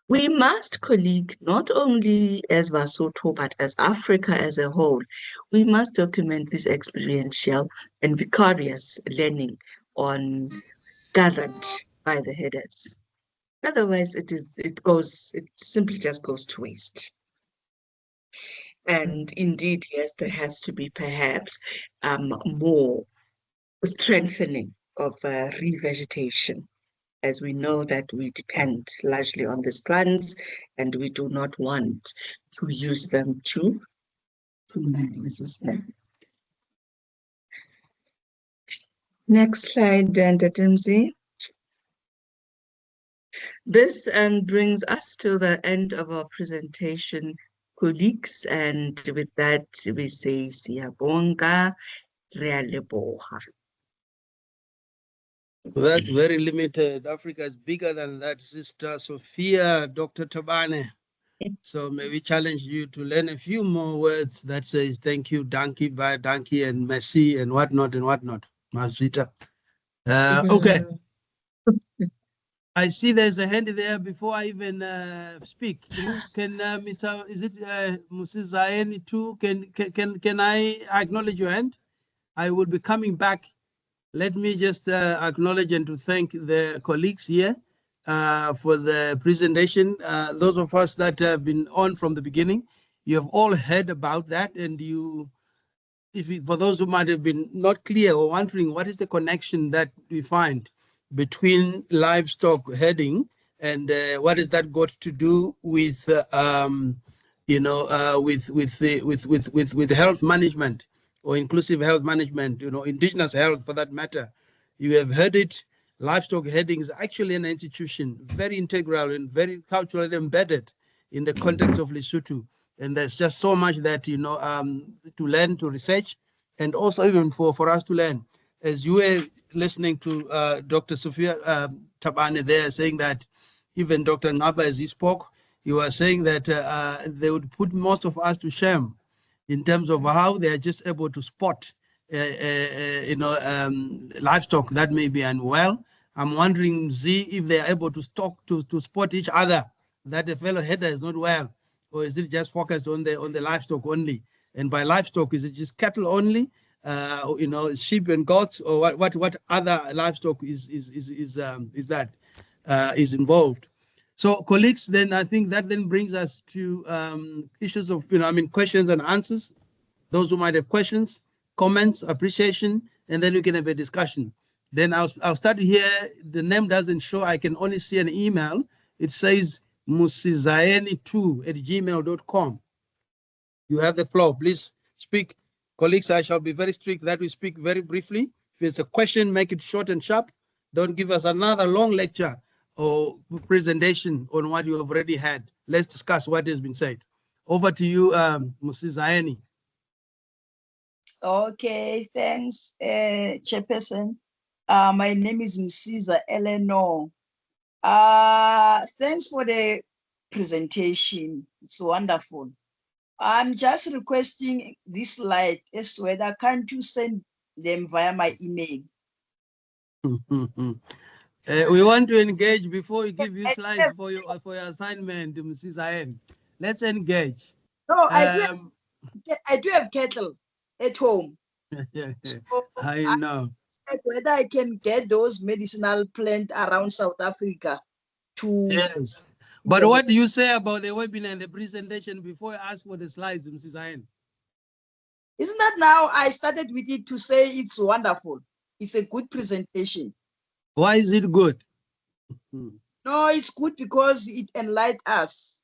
We must, colleague, not only as Lesotho, but as Africa as a whole, we must document this experiential and vicarious learning gathered by the headers. Otherwise, it simply just goes to waste. And indeed, yes, there has to be perhaps more strengthening of revegetation, as we know that we depend largely on these plants, and we do not want to use them to system. Next slide, Ndatimzi. This brings us to the end of our presentation, colleagues, and with that we say siyabonga, realeboha. That's very limited. Africa is bigger than that, Sister Sophia, Dr. Tabane. So may we challenge you to learn a few more words that says thank you, donkey, bye, donkey, and merci, and whatnot, Masvita. Okay. I see there's a hand there before I even speak. Can Mr. Is it Mrs. Zaeni too? Can I acknowledge your hand? I will be coming back. Let me just acknowledge and to thank the colleagues here for the presentation. Those of us that have been on from the beginning, you have all heard about that, and you for those who might have been not clear or wondering, what is the connection that we find between livestock herding and what has that got to do with, with health management or inclusive health management, indigenous health for that matter? You have heard it. Livestock herding is actually an institution, very integral and very culturally embedded in the context of Lesotho. And there's just so much that, to learn, to research, and also even for us to learn. As you were listening to Dr. Sophia Tabane there saying that, even Dr. Ngaba, as he spoke, he was saying that they would put most of us to shame in terms of how they are just able to spot, livestock that may be unwell. I'm wondering, Z, if they are able to spot each other that the fellow herder is not well, or is it just focused on the livestock only? And by livestock, is it just cattle only? Sheep and goats, or what other livestock is involved? So, colleagues, then I think that then brings us to issues of questions and answers. Those who might have questions, comments, appreciation, and then we can have a discussion. Then I'll start here. The name doesn't show. I can only see an email. It says musizaeni2@gmail.com. You have the floor. Please speak. Colleagues, I shall be very strict that we speak very briefly. If it's a question, make it short and sharp. Don't give us another long lecture or presentation on what you have already had. Let's discuss what has been said. Over to you, Musizaeni. Okay, thanks, Chairperson. My name is Msiza Eleanor. Thanks for the presentation. It's wonderful. I'm just requesting this slide as to whether can't you send them via my email? We want to engage before we give you slides for your assignment, Mrs. Ayen. Let's engage. No, I do have cattle at home. So I know. Whether I can get those medicinal plants around South Africa to... Yes. But what do you say about the webinar and the presentation before I ask for the slides, Mrs. Ayen? Isn't that now I started with it to say it's wonderful. It's a good presentation. Why is it good? No, it's good because it enlightens us.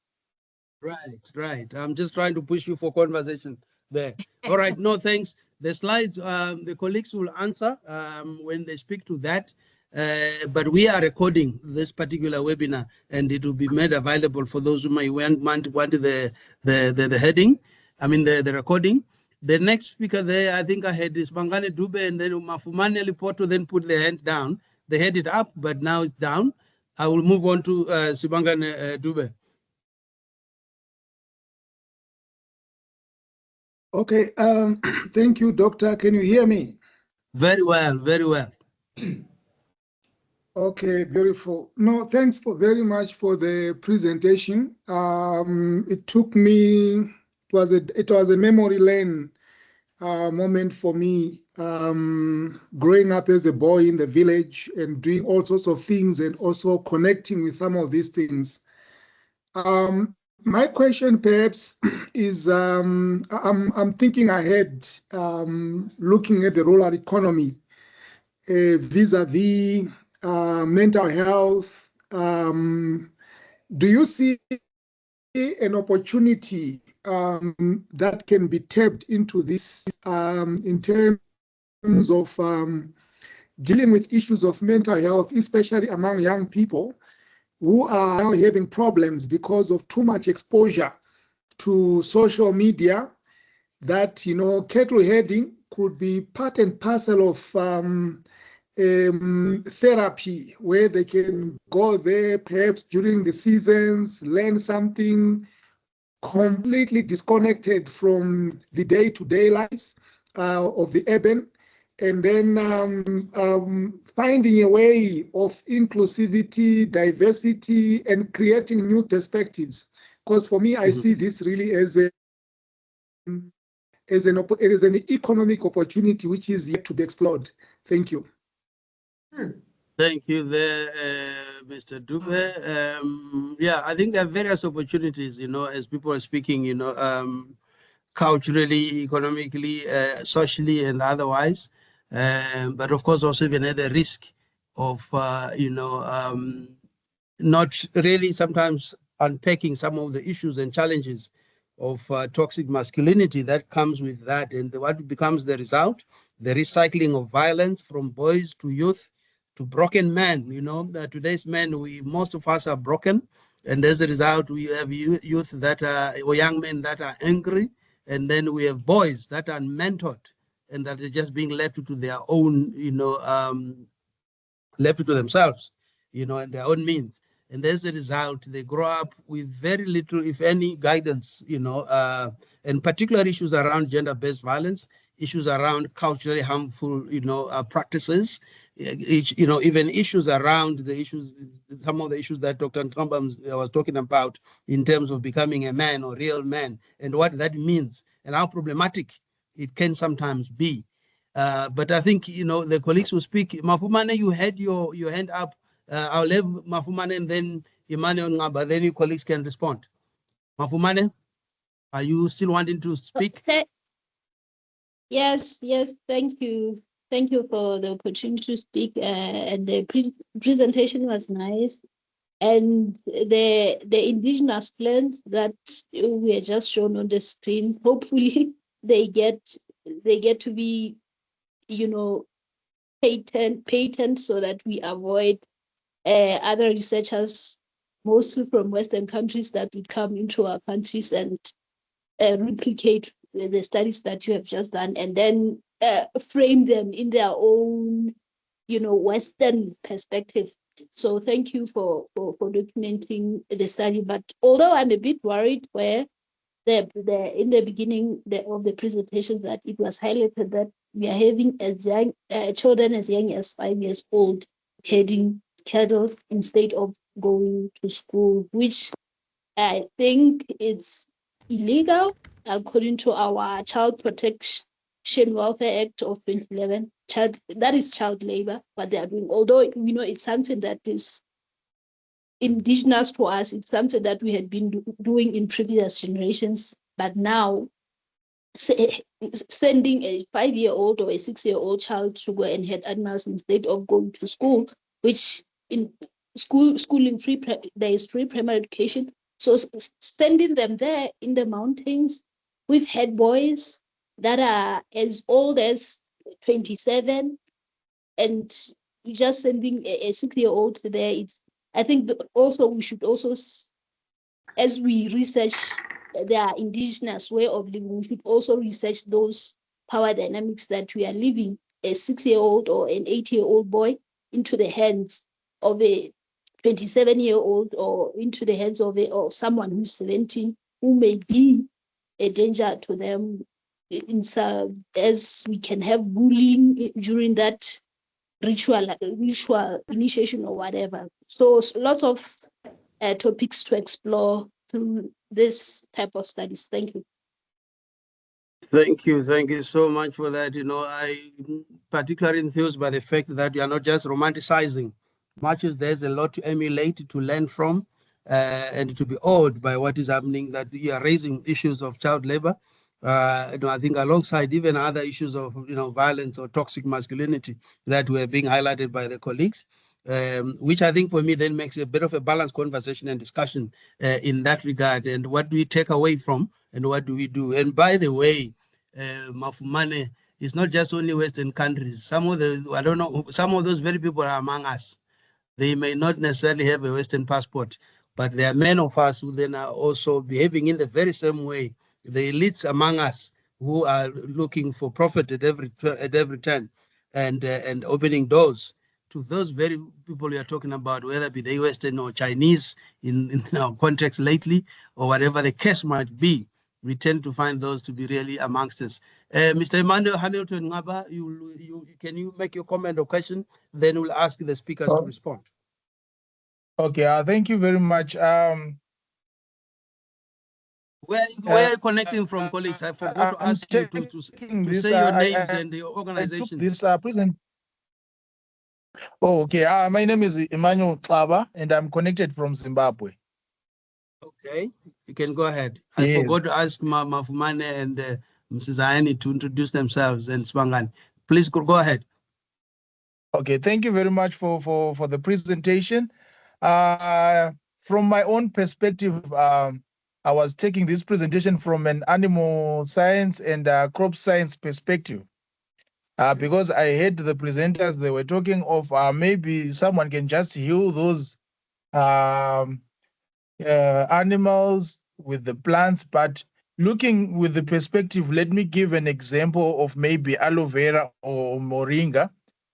Right. I'm just trying to push you for conversation there. All right, no, thanks. The slides, the colleagues will answer when they speak to that. But we are recording this particular webinar, and it will be made available for those who might want the heading. The recording. The next speaker there, I think I had is Bangane Dube, and then Mafumane Lipoto then put the hand down. They had it up, but now it's down. I will move on to Sibangane Dube. Okay, thank you, Doctor. Can you hear me? Very well, very well. Okay, beautiful. No, thanks very much for the presentation. It took me, it was a memory lane moment for me, growing up as a boy in the village and doing all sorts of things and also connecting with some of these things. My question perhaps is, I'm thinking ahead, looking at the rural economy, vis-a-vis mental health. Do you see an opportunity that can be tapped into this in terms of dealing with issues of mental health, especially among young people who are now having problems because of too much exposure to social media, that, cattle herding could be part and parcel of therapy, where they can go there perhaps during the seasons, learn something completely disconnected from the day-to-day lives of the urban, and then finding a way of inclusivity, diversity, and creating new perspectives. Because for me, I see this really as an economic opportunity which is yet to be explored. Thank you. Thank you there, Mr. Dube. Yeah, I think there are various opportunities, as people are speaking, culturally, economically, socially, and otherwise. But of course, also even at the risk of, not really sometimes unpacking some of the issues and challenges of toxic masculinity that comes with that. And what becomes the result? The recycling of violence from boys to youth to broken men. Today's men, most of us are broken. And as a result, we have youth that are, or young men that are angry. And then we have boys that are mentored and that are just being left to their own, left to themselves, and their own means. And as a result, they grow up with very little, if any, guidance, and particular issues around gender-based violence, issues around culturally harmful, practices, even issues around some of the issues that Dr. Nkamba was talking about in terms of becoming a man or real man and what that means and how problematic it can sometimes be. But I think, the colleagues will speak. Mafumane, you had your hand up. I'll leave Mafumane and then Emmanuel Ngaba, then your colleagues can respond. Mafumane, are you still wanting to speak? Yes, thank you. Thank you for the opportunity to speak. And the presentation was nice. And the indigenous plants that were just shown on the screen, hopefully they get to be, patent so that we avoid other researchers, mostly from Western countries, that would come into our countries and replicate the studies that you have just done and then frame them in their own, Western perspective. So thank you for documenting the study. But although I'm a bit worried where in the beginning of the presentation that it was highlighted that we are having children as young as 5 years old heading cattle instead of going to school, which I think it's illegal according to our Child Protection Welfare Act of 2011. That is child labor, what they are doing. Although we know it's something that is indigenous to us, it's something that we had been doing in previous generations. But now, sending a 5-year-old or a 6-year-old child to go and head animals instead of going to school, which in schooling there is free primary education. So sending them there in the mountains with head boys that are as old as 27, and just sending a 6-year-old there, I think also we should also, as we research their indigenous way of living, we should also research those power dynamics that we are living a 6-year-old or an 8-year-old boy into the hands of a 27-year-old or into the hands of someone who's 17, who may be a danger to them, as we can have bullying during that ritual initiation or whatever. So lots of topics to explore through this type of studies. Thank you. Thank you so much for that. I'm particularly enthused by the fact that you are not just romanticizing, much as there's a lot to emulate, to learn from, and to be awed by what is happening, that you are raising issues of child labor. I think alongside even other issues of, violence or toxic masculinity that were being highlighted by the colleagues, which I think for me then makes a bit of a balanced conversation and discussion in that regard. And what do we take away from and what do we do? And by the way, Mafumane, it's not just only Western countries. Some of those very people are among us. They may not necessarily have a Western passport, but there are many of us who then are also behaving in the very same way. The elites among us who are looking for profit at every turn and opening doors to those very people you are talking about, whether it be the Western or Chinese in our context lately, or whatever the case might be. We tend to find those to be really amongst us. Mr. Emmanuel Hamilton Ngaba, can you make your comment or question? Then we'll ask the speakers to respond. Okay, thank you very much. Where are you connecting from, colleagues? I forgot to ask you to say your names and your organizations. This present. Oh, okay. My name is Emmanuel Klaba, and I'm connected from Zimbabwe. Okay, you can go ahead. I Yes. forgot to ask Mafumane and Mrs. Ayani to introduce themselves and Swangan. Please go ahead. Okay, thank you very much for the presentation. From my own perspective, I was taking this presentation from an animal science and crop science perspective. Because I heard the presenters, they were talking of maybe someone can just heal those um, animals with the plants, but looking with the perspective, let me give an example of maybe aloe vera or moringa.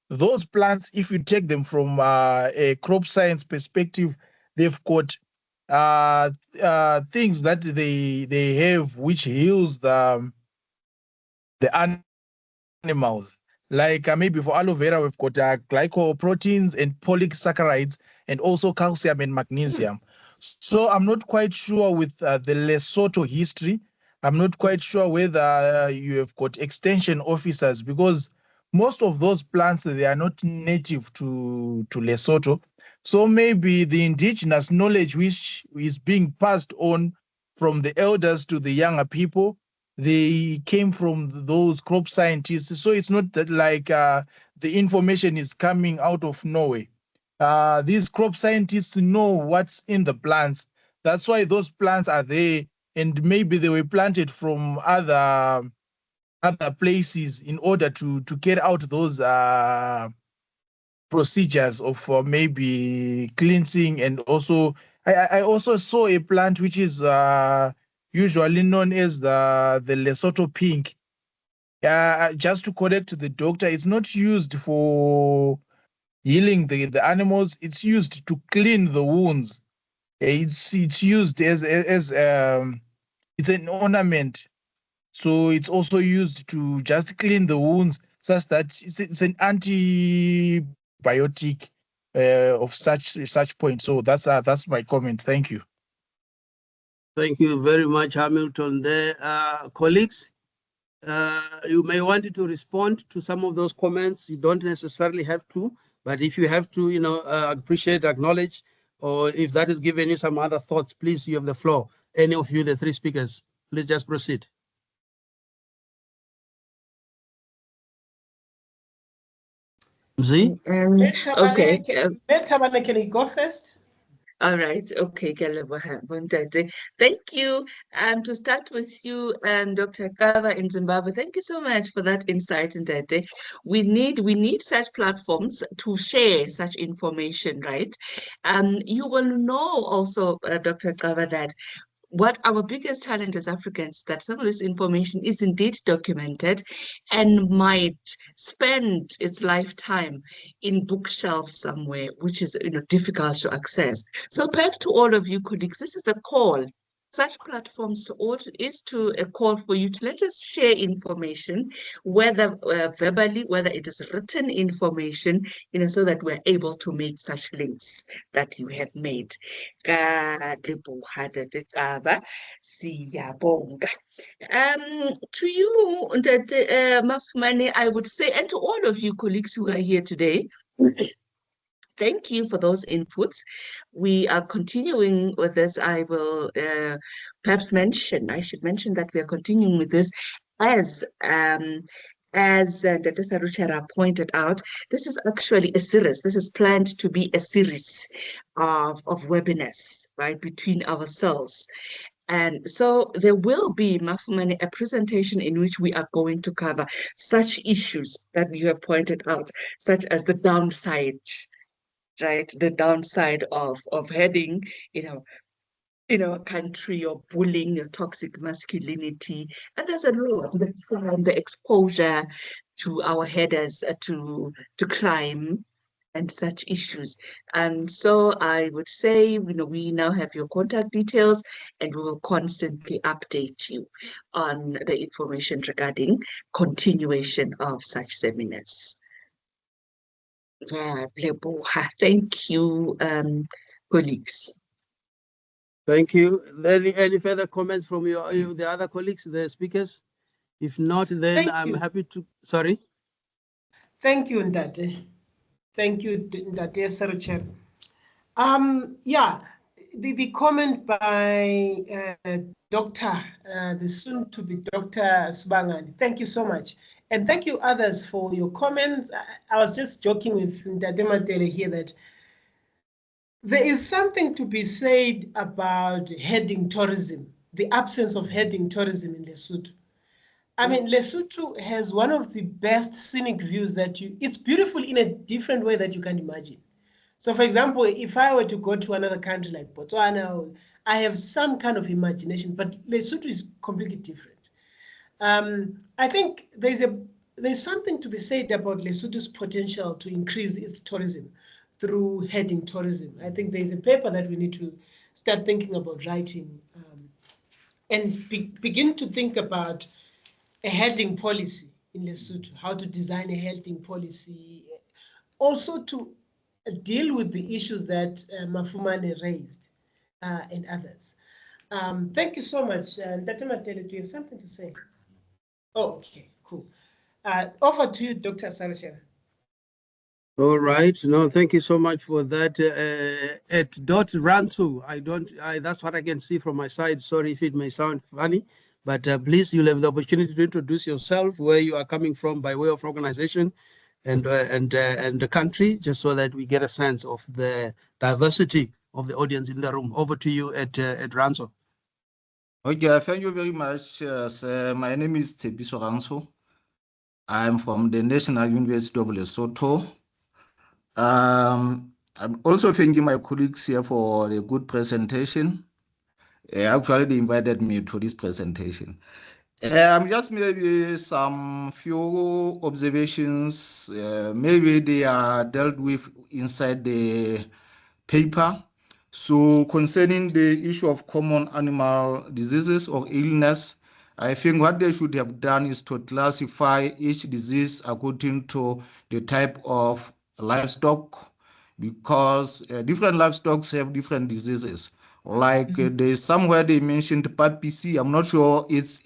Those plants, if you take them from a crop science perspective, they've got things that they have which heals the animals. Like maybe for aloe vera, we've got glycoproteins and polysaccharides, and also calcium and magnesium. So I'm not quite sure with the Lesotho history. I'm not quite sure whether you have got extension officers, because most of those plants, they are not native to Lesotho. So maybe the indigenous knowledge which is being passed on from the elders to the younger people, they came from those crop scientists. So it's not that like the information is coming out of nowhere. These crop scientists know what's in the plants. That's why those plants are there, and maybe they were planted from other places in order to carry out those procedures of maybe cleansing. And also I also saw a plant which is usually known as the Lesotho pink. Just to correct the doctor, it's not used for healing the animals. It's used to clean the wounds. It's used as it's an ornament. So it's also used to just clean the wounds, such that it's an antibiotic of such point. So that's my comment. Thank you. Thank you very much, Hamilton. There, colleagues, you may want to respond to some of those comments. You don't necessarily have to, but if you have to, appreciate, acknowledge, or if that has given you some other thoughts, please, you have the floor. Any of you, the three speakers, please just proceed. Mzi? Okay. Tabane, can you go first? All right. Okay, ke a leboha, Bontate. Thank you. To start with you, Dr. Kava in Zimbabwe. Thank you so much for that insight, Ntate. We need such platforms to share such information, right? You will know also, Dr. Kava, that what our biggest challenge as Africans, that some of this information is indeed documented and might spend its lifetime in bookshelves somewhere, which is difficult to access. So perhaps to all of you colleagues, this is a call. Such platforms is to a call for you to let us share information, whether verbally, whether it is written information, so that we're able to make such links that you have made. Siyabonga. To you, Mafumane, I would say, and to all of you colleagues who are here today, thank you for those inputs. We are continuing with this. I will perhaps I should mention that we are continuing with this as Dr. Saruchara pointed out. This is actually a series. This is planned to be a series of webinars, right, between ourselves. And so there will be, Mafumane, a presentation in which we are going to cover such issues that you have pointed out, such as the downside, right? The downside of heading, a country, or bullying, or toxic masculinity. And there's a lot, the exposure to our headers to crime and such issues. And so I would say, we now have your contact details, and we will constantly update you on the information regarding continuation of such seminars. Thank you, colleagues. Thank you. Any further comments from the other colleagues, the speakers? If not, then I'm happy to. Sorry. Thank you, Ndate. Thank you, Ndate Saruchara. Yeah, the comment by Dr. The soon-to-be Dr. Sibangani. Thank you so much. And thank you others for your comments. I was just joking with Ndadematele here that there is something to be said about herding tourism, the absence of herding tourism in Lesotho. I mean, Lesotho has one of the best scenic views that it's beautiful in a different way that you can imagine. So, for example, if I were to go to another country like Botswana, I have some kind of imagination, but Lesotho is completely different. I think there's something to be said about Lesotho's potential to increase its tourism through herding tourism. I think there's a paper that we need to start thinking about writing and begin to think about a herding policy in Lesotho, how to design a herding policy, also to deal with the issues that Mafumane raised and others. Thank you so much. Ndatematele, do you have something to say? Oh, okay, cool. Over to you, Dr. Sarushera. All right. No, thank you so much for that. At dot Rantu, that's what I can see from my side. Sorry if it may sound funny, but please, you'll have the opportunity to introduce yourself, where you are coming from by way of organization and the country, just so that we get a sense of the diversity of the audience in the room. Over to you at Rantu. Okay, thank you very much, sir. My name is Tshepiso Ranso. I'm from the National University of Lesotho. I'm also thanking my colleagues here for a good presentation. Actually, they invited me to this presentation. Just maybe some few observations. Maybe they are dealt with inside the paper. So concerning the issue of common animal diseases or illness, I think what they should have done is to classify each disease according to the type of livestock, because different livestock have different diseases. Like there's somewhere they mentioned PAPC, I'm not sure its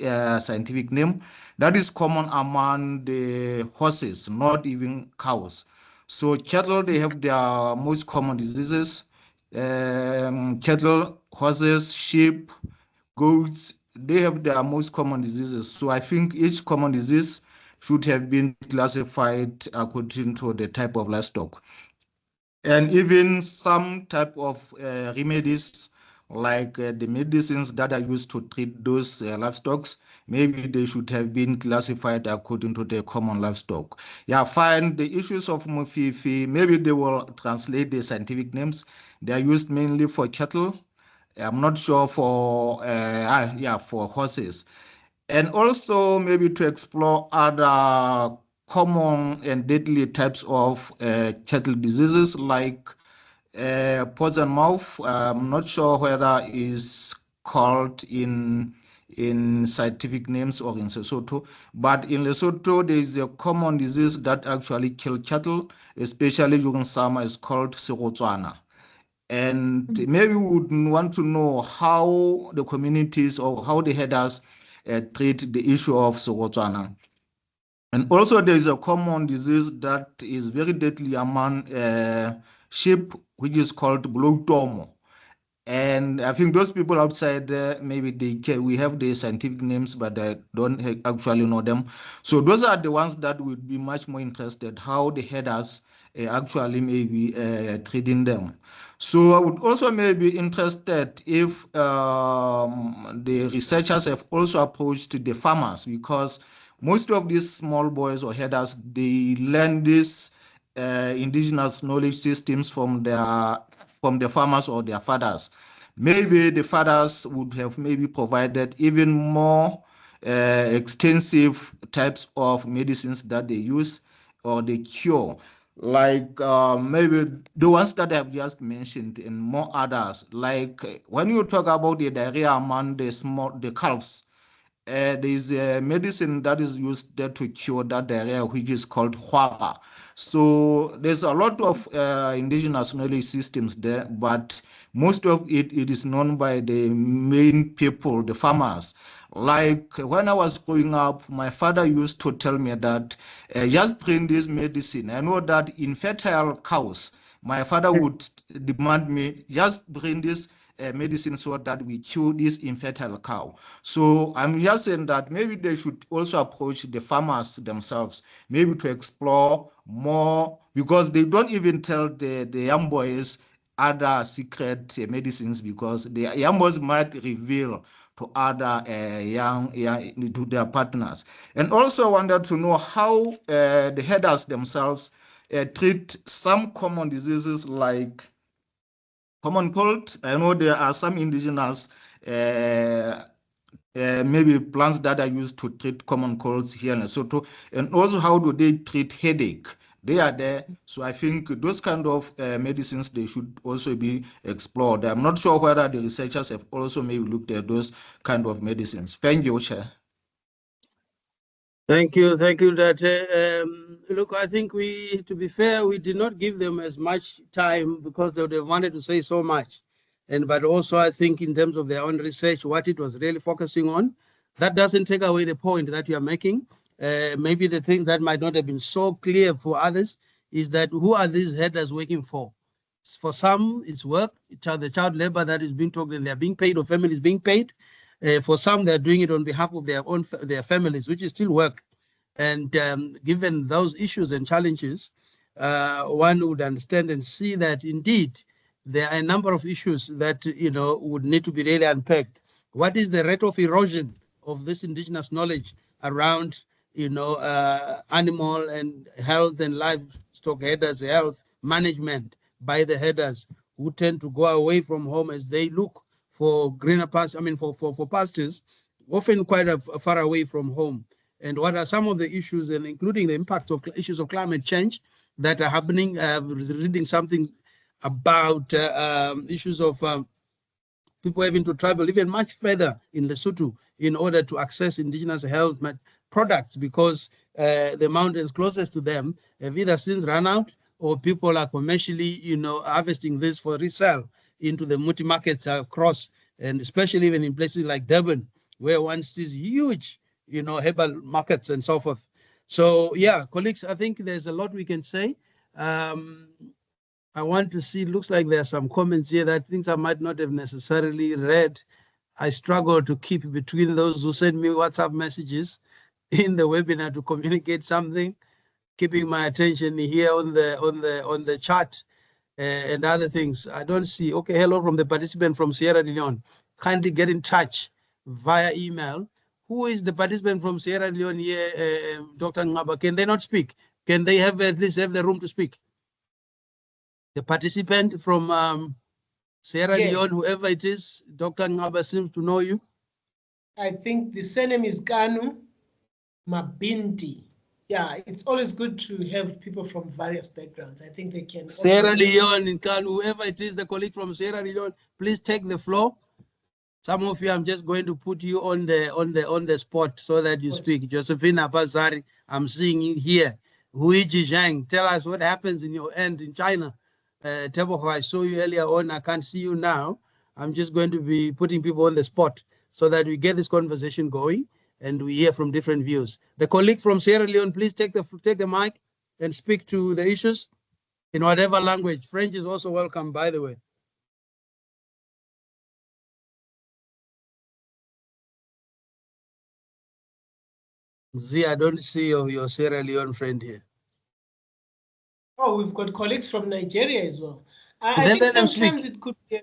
scientific name. That is common among the horses, not even cows. So cattle, they have their most common diseases. Cattle, horses, sheep, goats, they have their most common diseases. So I think each common disease should have been classified according to the type of livestock. And even some type of remedies, like the medicines that are used to treat those livestock, maybe they should have been classified according to the common livestock. Yeah, fine. The issues of Mufifi, maybe they will translate the scientific names. They are used mainly for cattle. I'm not sure for for horses. And also maybe to explore other common and deadly types of cattle diseases like paws and mouth. I'm not sure whether is called in scientific names or in Lesotho, but in Lesotho there is a common disease that actually kill cattle, especially during summer. It's called serotswana. And maybe we would want to know how the communities or how the herders treat the issue of serotswana. And also there is a common disease that is very deadly among sheep, which is called bloatomo. And I think those people outside there, maybe we have the scientific names, but I don't actually know them. So those are the ones that would be much more interested, how the herders actually maybe treating them. So I would also maybe interested if the researchers have also approached the farmers, because most of these small boys or herders, they learn these indigenous knowledge systems from the farmers or their fathers. Maybe the fathers would have maybe provided even more extensive types of medicines that they use or they cure, like maybe the ones that I've just mentioned and more others. Like when you talk about the diarrhea among the calves, there is a medicine that is used there to cure that diarrhea, which is called huaga. So there's a lot of indigenous knowledge systems there, but most of it is known by the main people, the farmers. Like when I was growing up, my father used to tell me that just bring this medicine. I know that in fertile cows, my father would demand me just bring this medicine so that we cure this infertile cow. So I'm just saying that maybe they should also approach the farmers themselves, maybe to explore more, because they don't even tell the young boys other secret medicines, because the young boys might reveal to other young to their partners. And also wanted to know how the herders themselves treat some common diseases like common cold. I know there are some indigenous maybe plants that are used to treat common colds here in Lesotho, and also how do they treat headache? They are there, so I think those kind of medicines, they should also be explored. I'm not sure whether the researchers have also maybe looked at those kind of medicines. Thank you, Chair. Thank you, Dr. Look, I think to be fair, we did not give them as much time because they wanted to say so much. But also I think in terms of their own research, what it was really focusing on, that doesn't take away the point that you are making. Maybe the thing that might not have been so clear for others is that who are these headers working for? For some, it's work, the child labor that is being talked, and they're being paid, or families being paid. For some, they're doing it on behalf of their families, which is still work. And given those issues and challenges, one would understand and see that indeed there are a number of issues that would need to be really unpacked. What is the rate of erosion of this indigenous knowledge around animal and health and livestock headers, health management by the headers, who tend to go away from home as they look for greener pastures, for pastures, often quite far away from home. And what are some of the issues, and including the impact of issues of climate change that are happening? Reading something about issues of people having to travel even much further in Lesotho in order to access indigenous health products, because the mountains closest to them have either since run out, or people are commercially, harvesting this for resale into the multi-markets across, and especially even in places like Durban, where one sees huge, herbal markets and so forth. So yeah, colleagues, I think there's a lot we can say. I want to see, looks like there are some comments here that things I might not have necessarily read. I struggle to keep between those who send me WhatsApp messages in the webinar to communicate something, keeping my attention here on the chat and other things. I don't see. Okay, hello from the participant from Sierra Leone. Kindly get in touch via email. Who is the participant from Sierra Leone here, Dr. Ngaba? Can they not speak? Can they at least have the room to speak? The participant from Sierra Leone, whoever it is, Dr. Ngaba seems to know you. I think the surname is Kanu Mabinti. Yeah, it's always good to have people from various backgrounds. I think they can. Sierra Leone, in Kanu, whoever it is, the colleague from Sierra Leone, please take the floor. Some of you, I'm just going to put you on the spot so that you speak. Josephina Bazari, I'm seeing you here. Huiji Zhang, tell us what happens in your end in China. Teboho, I saw you earlier on. I can't see you now. I'm just going to be putting people on the spot so that we get this conversation going and we hear from different views. The colleague from Sierra Leone, please take the mic and speak to the issues in whatever language. French is also welcome, by the way. Z, I don't see your Sierra Leone friend here. Oh, we've got colleagues from Nigeria as well. I think sometimes it could be.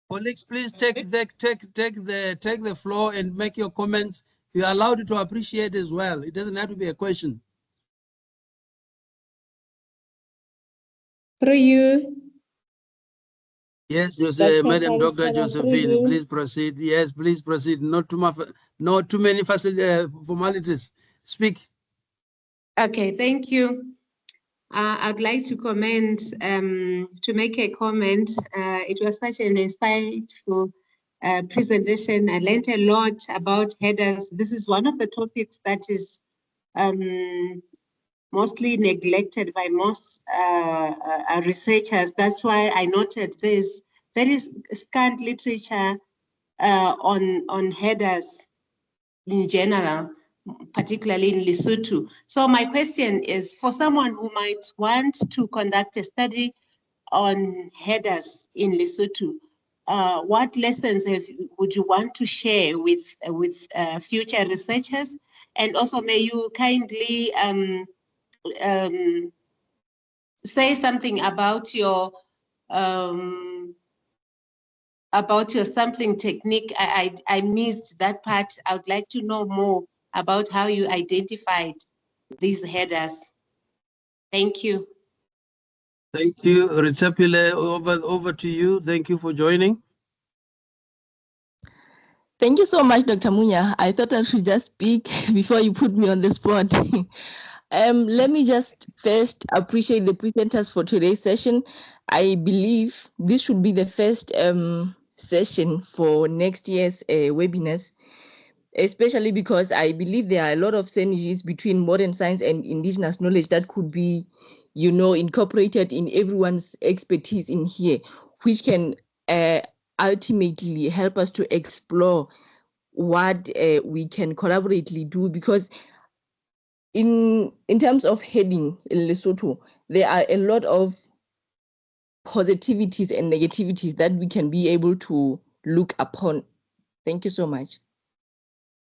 Colleagues, please take the floor and make your comments. You're allowed to appreciate as well. It doesn't have to be a question. Through you. Yes, Madam Dr. Dr. Josephine, please proceed. Yes, please proceed. Not too many formalities. Speak. Okay, thank you. I'd like to to make a comment. It was such an insightful presentation. I learned a lot about headers. This is one of the topics that is mostly neglected by most researchers. That's why I noted there's very scant literature on headers in general, particularly in Lesotho. So my question is, for someone who might want to conduct a study on headers in Lesotho, what lessons would you want to share with future researchers? And also, may you kindly say something about your sampling technique. I missed that part. I would like to know more about how you identified these headers. Thank you. Thank you, Ritsapile. Over to you. Thank you for joining. Thank you so much, Dr. Munya. I thought I should just speak before you put me on the spot. Let me just first appreciate the presenters for today's session. I believe this should be the first session for next year's webinars, especially because I believe there are a lot of synergies between modern science and indigenous knowledge that could be, incorporated in everyone's expertise in here, which can ultimately help us to explore what we can collaboratively do. Because in terms of heading in Lesotho, there are a lot of positivities and negativities that we can be able to look upon. Thank you so much.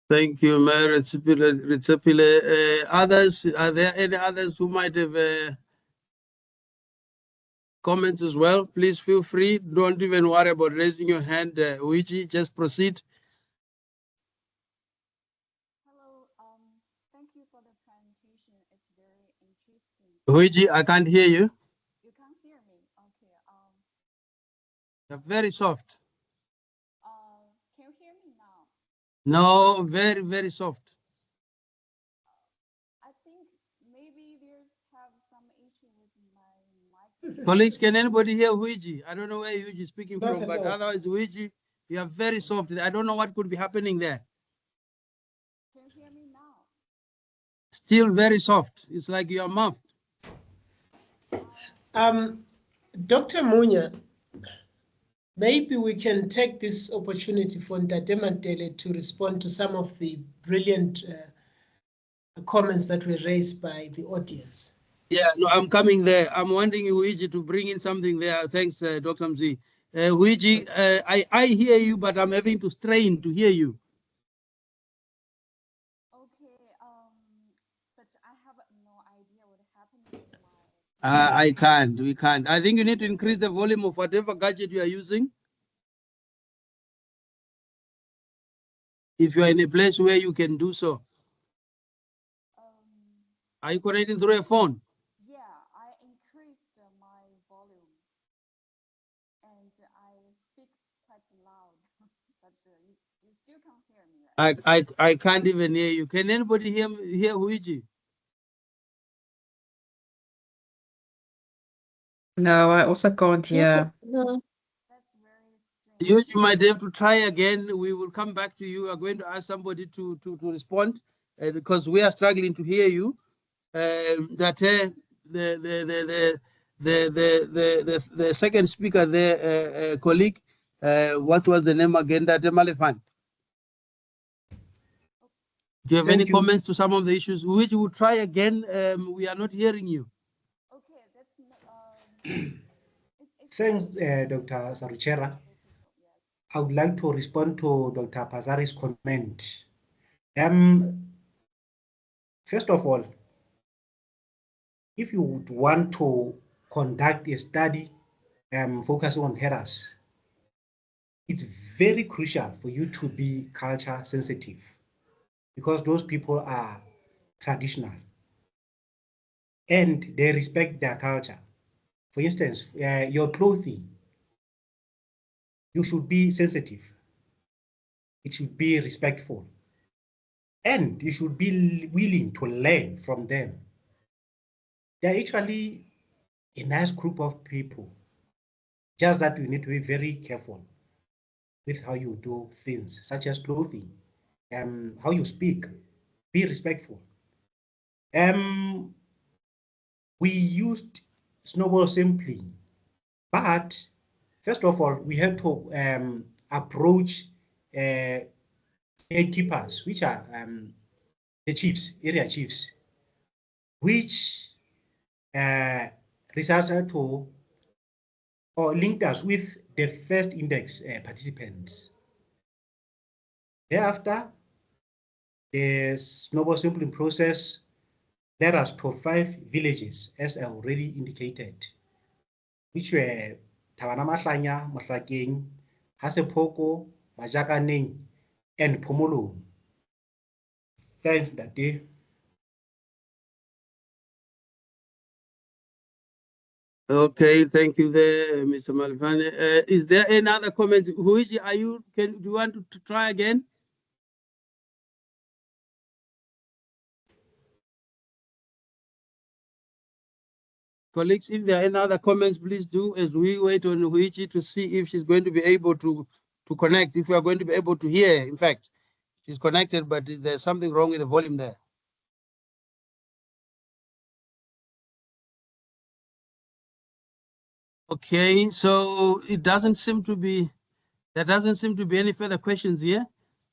Thank you, Mayor Ritsapile. Others, are there any others who might have comments as well? Please feel free. Don't even worry about raising your hand, Uiji. Just proceed. Hello, thank you for the presentation. It's very interesting. Uiji, I can't hear you. You can't hear me. Okay. You're very soft. Can you hear me now? No, very, very soft. I think maybe there's have some issue with my mic. Colleagues, can anybody hear Uiji? I don't know where Uiji is speaking Not from, at but all. otherwise, Uiji, you are very soft. I don't know what could be happening there. Can you hear me now? Still very soft. It's like you're muffled. Dr. Munya, maybe we can take this opportunity for Ntate Mandela to respond to some of the brilliant comments that were raised by the audience. Yeah, no, I'm coming there. I'm wanting Uiji to bring in something there. Thanks, Dr. Mzi. Uiji, I hear you, but I'm having to strain to hear you. Okay, but I have no idea what happened with my... I can't. We can't. I think you need to increase the volume of whatever gadget you are using. If you are in a place where you can do so. Are you connecting through a phone? Yeah, I increased my volume and I speak quite loud, but you still can't hear me, right? I can't even hear you. Can anybody hear Uiji? No, I also can't hear. No. That's very strange. You might have to try again. We will come back to you. We are going to ask somebody to respond because we are struggling to hear you. The second speaker there, colleague, what was the name again? That Malefan. Do you have any comments to some of the issues? Which will try again? We are not hearing you. Okay, that's Thanks, Dr. Saruchera. I would like to respond to Dr. Pazari's comment. First of all, if you would want to conduct a study focusing on headers, it's very crucial for you to be culture sensitive because those people are traditional and they respect their culture. For instance, your clothing, you should be sensitive. It should be respectful. And you should be willing to learn from them. They're actually a nice group of people. Just that you need to be very careful with how you do things, such as clothing, how you speak, be respectful. We used snowball sampling, but first of all, we had to approach gatekeepers, which are the chiefs, area chiefs, which research to or linked us with the first index participants. Thereafter, the snowball sampling process led us to 5 villages, as I already indicated, which were Tabana Mahlanya, Mahlakeng, Hasepoko, Majakaneng, and Pomolo. Thanks, Dade. Okay, thank you there, Mr. Malvane. Is there any other comment? Huiji, do you want to try again? Colleagues, if there are any other comments, please do as we wait on Huichi to see if she's going to be able to connect, if we are going to be able to hear. In fact, she's connected, but there's something wrong with the volume there. Okay, so it doesn't seem to be, there doesn't seem to be any further questions here.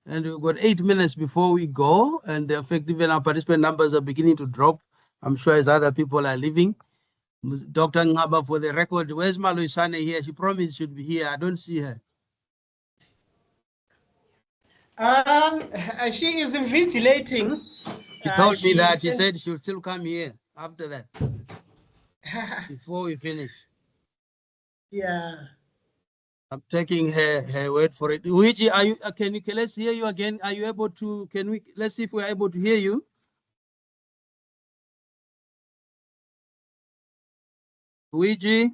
And we've got 8 minutes before we go, and effectively our participant numbers are beginning to drop. I'm sure as other people are leaving. Dr. Ngaba, for the record, where's Maluisane here? She promised she'd be here. I don't see her. She is invigilating. She told me that. She said she'll still come here after that, before we finish. Yeah. I'm taking her word for it. Luigi, are you? Let's hear you again. Are you able to? Let's see if we're able to hear you. Luigi.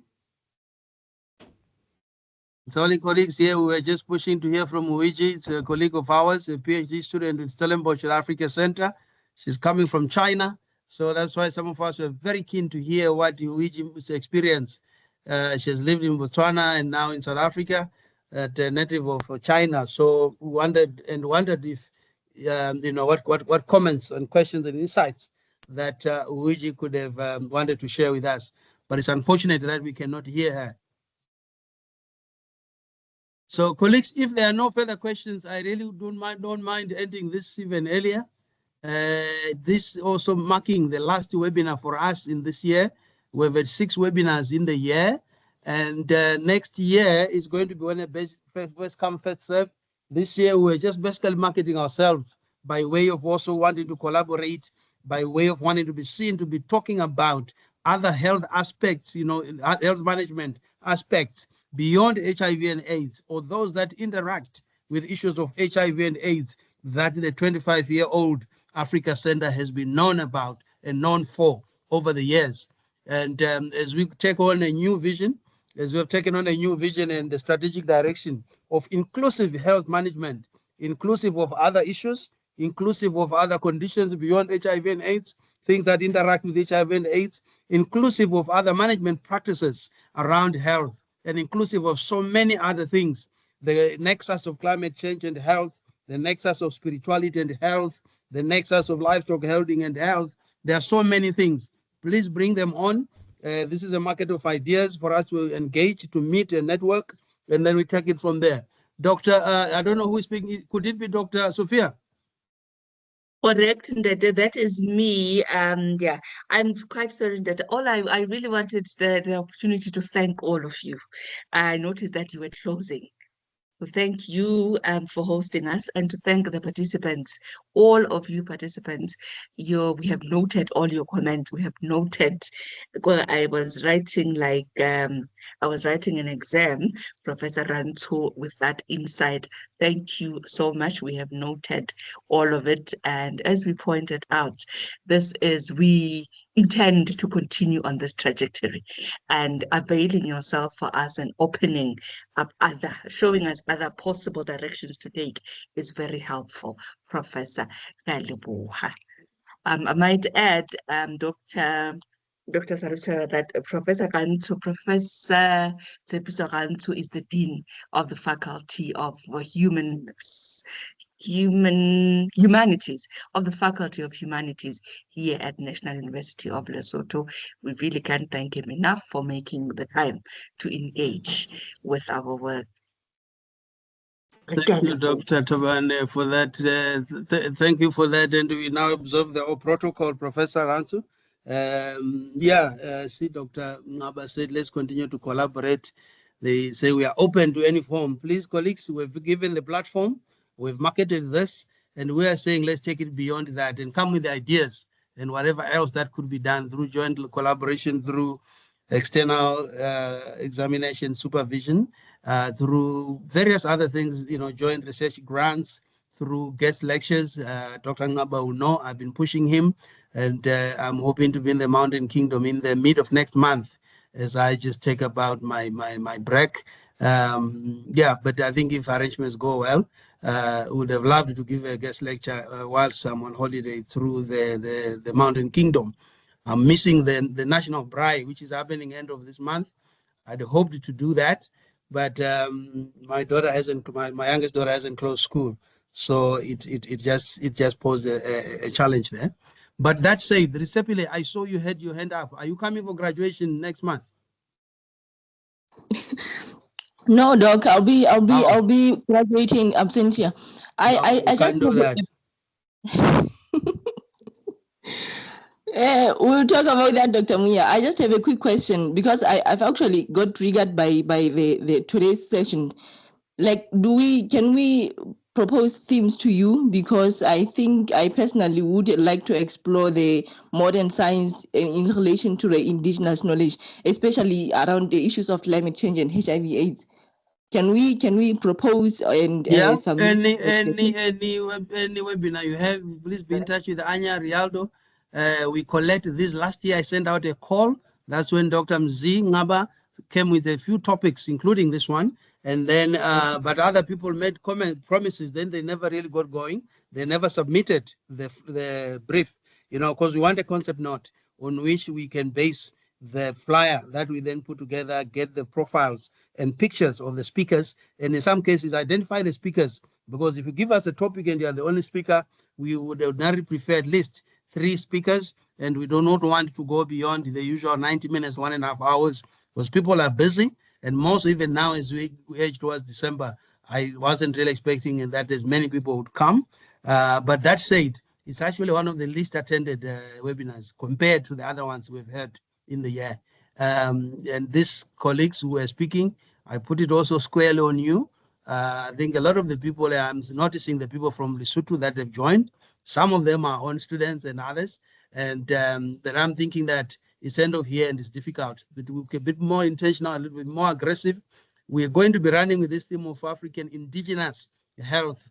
It's only colleagues here. We were just pushing to hear from Luigi. It's a colleague of ours, a PhD student with Stellenbosch Africa Center. She's coming from China. So that's why some of us were very keen to hear what Luigi's experience. She has lived in Botswana and now in South Africa, a native of China. So we wondered if, what comments and questions and insights that Luigi could have wanted to share with us. But it's unfortunate that we cannot hear her. So colleagues, if there are no further questions, I really don't mind ending this even earlier. This also marking the last webinar for us in this year. We've had 6 webinars in the year, and next year is going to be when a first come, first serve. This year we're just basically marketing ourselves by way of also wanting to collaborate, by way of wanting to be seen to be talking about other health aspects, health management aspects beyond HIV and AIDS, or those that interact with issues of HIV and AIDS that the 25-year-old Africa Center has been known about and known for over the years. And as we take on a new vision, as we have taken on a new vision and the strategic direction of inclusive health management, inclusive of other issues, inclusive of other conditions beyond HIV and AIDS, things that interact with HIV and AIDS, inclusive of other management practices around health, and inclusive of so many other things, the nexus of climate change and health, the nexus of spirituality and health, the nexus of livestock healthing and health. There are so many things. Please bring them on. This is a market of ideas for us to engage, to meet and network, and then we take it from there. Doctor, I don't know who is speaking. Could it be Dr. Sophia? Correct, that is me. Yeah, I'm quite sorry that I really wanted the opportunity to thank all of you. I noticed that you were closing. So thank you for hosting us, and to thank the participants, all of you participants. We have noted all your comments. We have noted. Well, I was writing I was writing an exam, Professor Ranto, with that insight. Thank you so much. We have noted all of it, and as we pointed out, we intend to continue on this trajectory, and availing yourself for us and opening up showing us other possible directions to take is very helpful, Professor Kalibuha. I might add, Dr. Sarucha, that Professor Tsepiso Gantu is the Dean of the Faculty of Humanities, of the Faculty of Humanities here at National University of Lesotho. We really can't thank him enough for making the time to engage with our work. Thank you, Dr. Tabane, for that. Thank you for that. And we now observe the protocol, Professor Ransu. See, Dr. Ngaba said, let's continue to collaborate. They say we are open to any form. Please, colleagues, we've given the platform, we've marketed this, and we are saying let's take it beyond that and come with ideas and whatever else that could be done through joint collaboration, through external examination supervision, through various other things, joint research grants, through guest lectures. Dr. Ngaba will know I've been pushing him, and I'm hoping to be in the Mountain Kingdom in the mid of next month as I just take about my break. Yeah, but I think if arrangements go well, would have loved to give a guest lecture whilst I'm on holiday through the Mountain Kingdom. I'm missing the National Braai, which is happening end of this month. I'd hoped to do that, but my daughter hasn't. My youngest daughter hasn't closed school, so it just posed a challenge there. But that said, Risepile, I saw you had your hand up. Are you coming for graduation next month? No, Doc. I'll be graduating absentia. No, you I just can't do that. We'll talk about that, Dr. Muya. I just have a quick question because I've actually got triggered by the today's session. Like, can we propose themes to you? Because I think I personally would like to explore the modern science in relation to the indigenous knowledge, especially around the issues of climate change and HIV/AIDS. Can we propose and submit? Any webinar you have, please be in touch with Anya Rialdo. We collected this last year. I sent out a call. That's when Dr. Mzi Ngaba came with a few topics, including this one. And then, but other people made promises. Then they never really got going. They never submitted the brief, because we want a concept note on which we can base the flyer that we then put together, get the profiles and pictures of the speakers, and in some cases identify the speakers, because if you give us a topic and you're the only speaker, we would ordinarily prefer at least 3 speakers, and we do not want to go beyond the usual 90 minutes, 1.5 hours, because people are busy, and most even now as we edge towards December, I wasn't really expecting that as many people would come. But that said, it's actually one of the least attended webinars compared to the other ones we've had in the year. And these colleagues who were speaking, I put it also squarely on you. I think a lot of the people, I'm noticing the people from Lesotho that have joined. Some of them are own students and others. And but I'm thinking that it's end of year and it's difficult, but we'll be a bit more intentional, a little bit more aggressive. We're going to be running with this theme of African indigenous health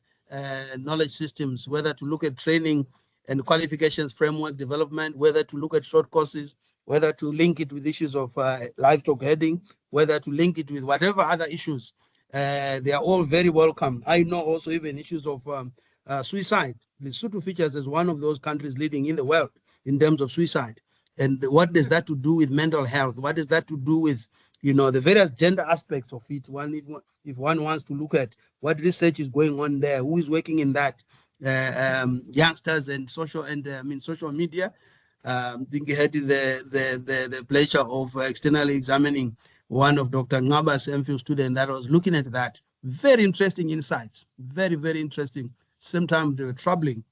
knowledge systems, whether to look at training and qualifications framework development, whether to look at short courses, whether to link it with issues of livestock herding, whether to link it with whatever other issues. They are all very welcome. I know also even issues of suicide. Lesotho features as one of those countries leading in the world in terms of suicide. And what does that to do with mental health? What does that to do with, the various gender aspects of it? If one wants to look at what research is going on there, who is working in that, youngsters and social media. I think I had the pleasure of externally examining one of Dr. Ngaba's MPhil student that was looking at that. Very interesting insights, very, very interesting. Sometimes they were troubling,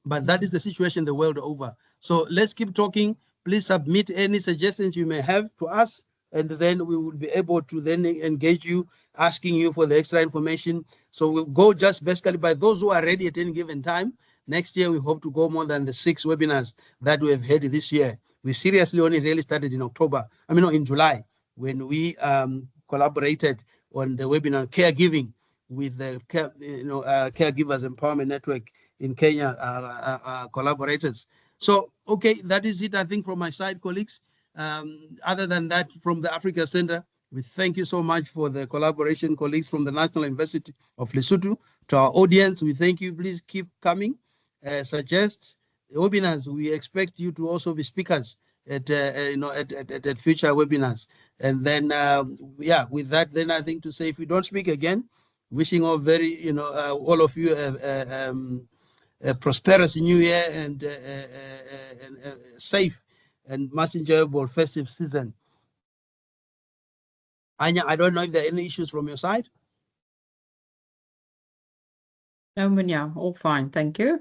but that is the situation the world over. So let's keep talking. Please submit any suggestions you may have to us, and then we will be able to then engage you, asking you for the extra information. So we'll go just basically by those who are ready at any given time. Next year, we hope to go more than the 6 webinars that we have had this year. We seriously only really started in in July, when we collaborated on the webinar caregiving with the Caregivers Empowerment Network in Kenya, collaborators. So, okay, that is it, I think, from my side, colleagues. Other than that, from the Africa Center, we thank you so much for the collaboration, colleagues from the National University of Lesotho. To our audience, we thank you. Please keep coming. Suggest webinars. We expect you to also be speakers at future webinars. And then, with that, then I think to say, if we don't speak again, wishing all all of you a prosperous new year and safe and much enjoyable festive season. Anya, I don't know if there are any issues from your side. No, Munya, all fine. Thank you.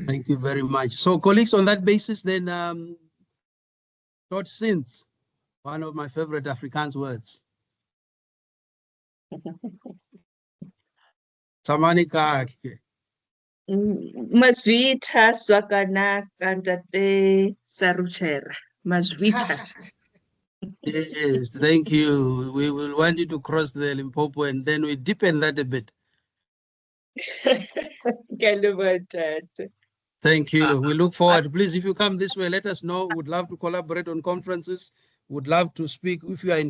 Thank you very much. So, colleagues, on that basis, then, short since, one of my favorite Afrikaans words. Samani kake. Mazvita zvakanaka ntate Saruchera. Mazvita. Yes, thank you. We will want you to cross the Limpopo and then we deepen that a bit. Thank you. We look forward. Please, if you come this way, let us know. We'd love to collaborate on conferences. Would love to speak if you are in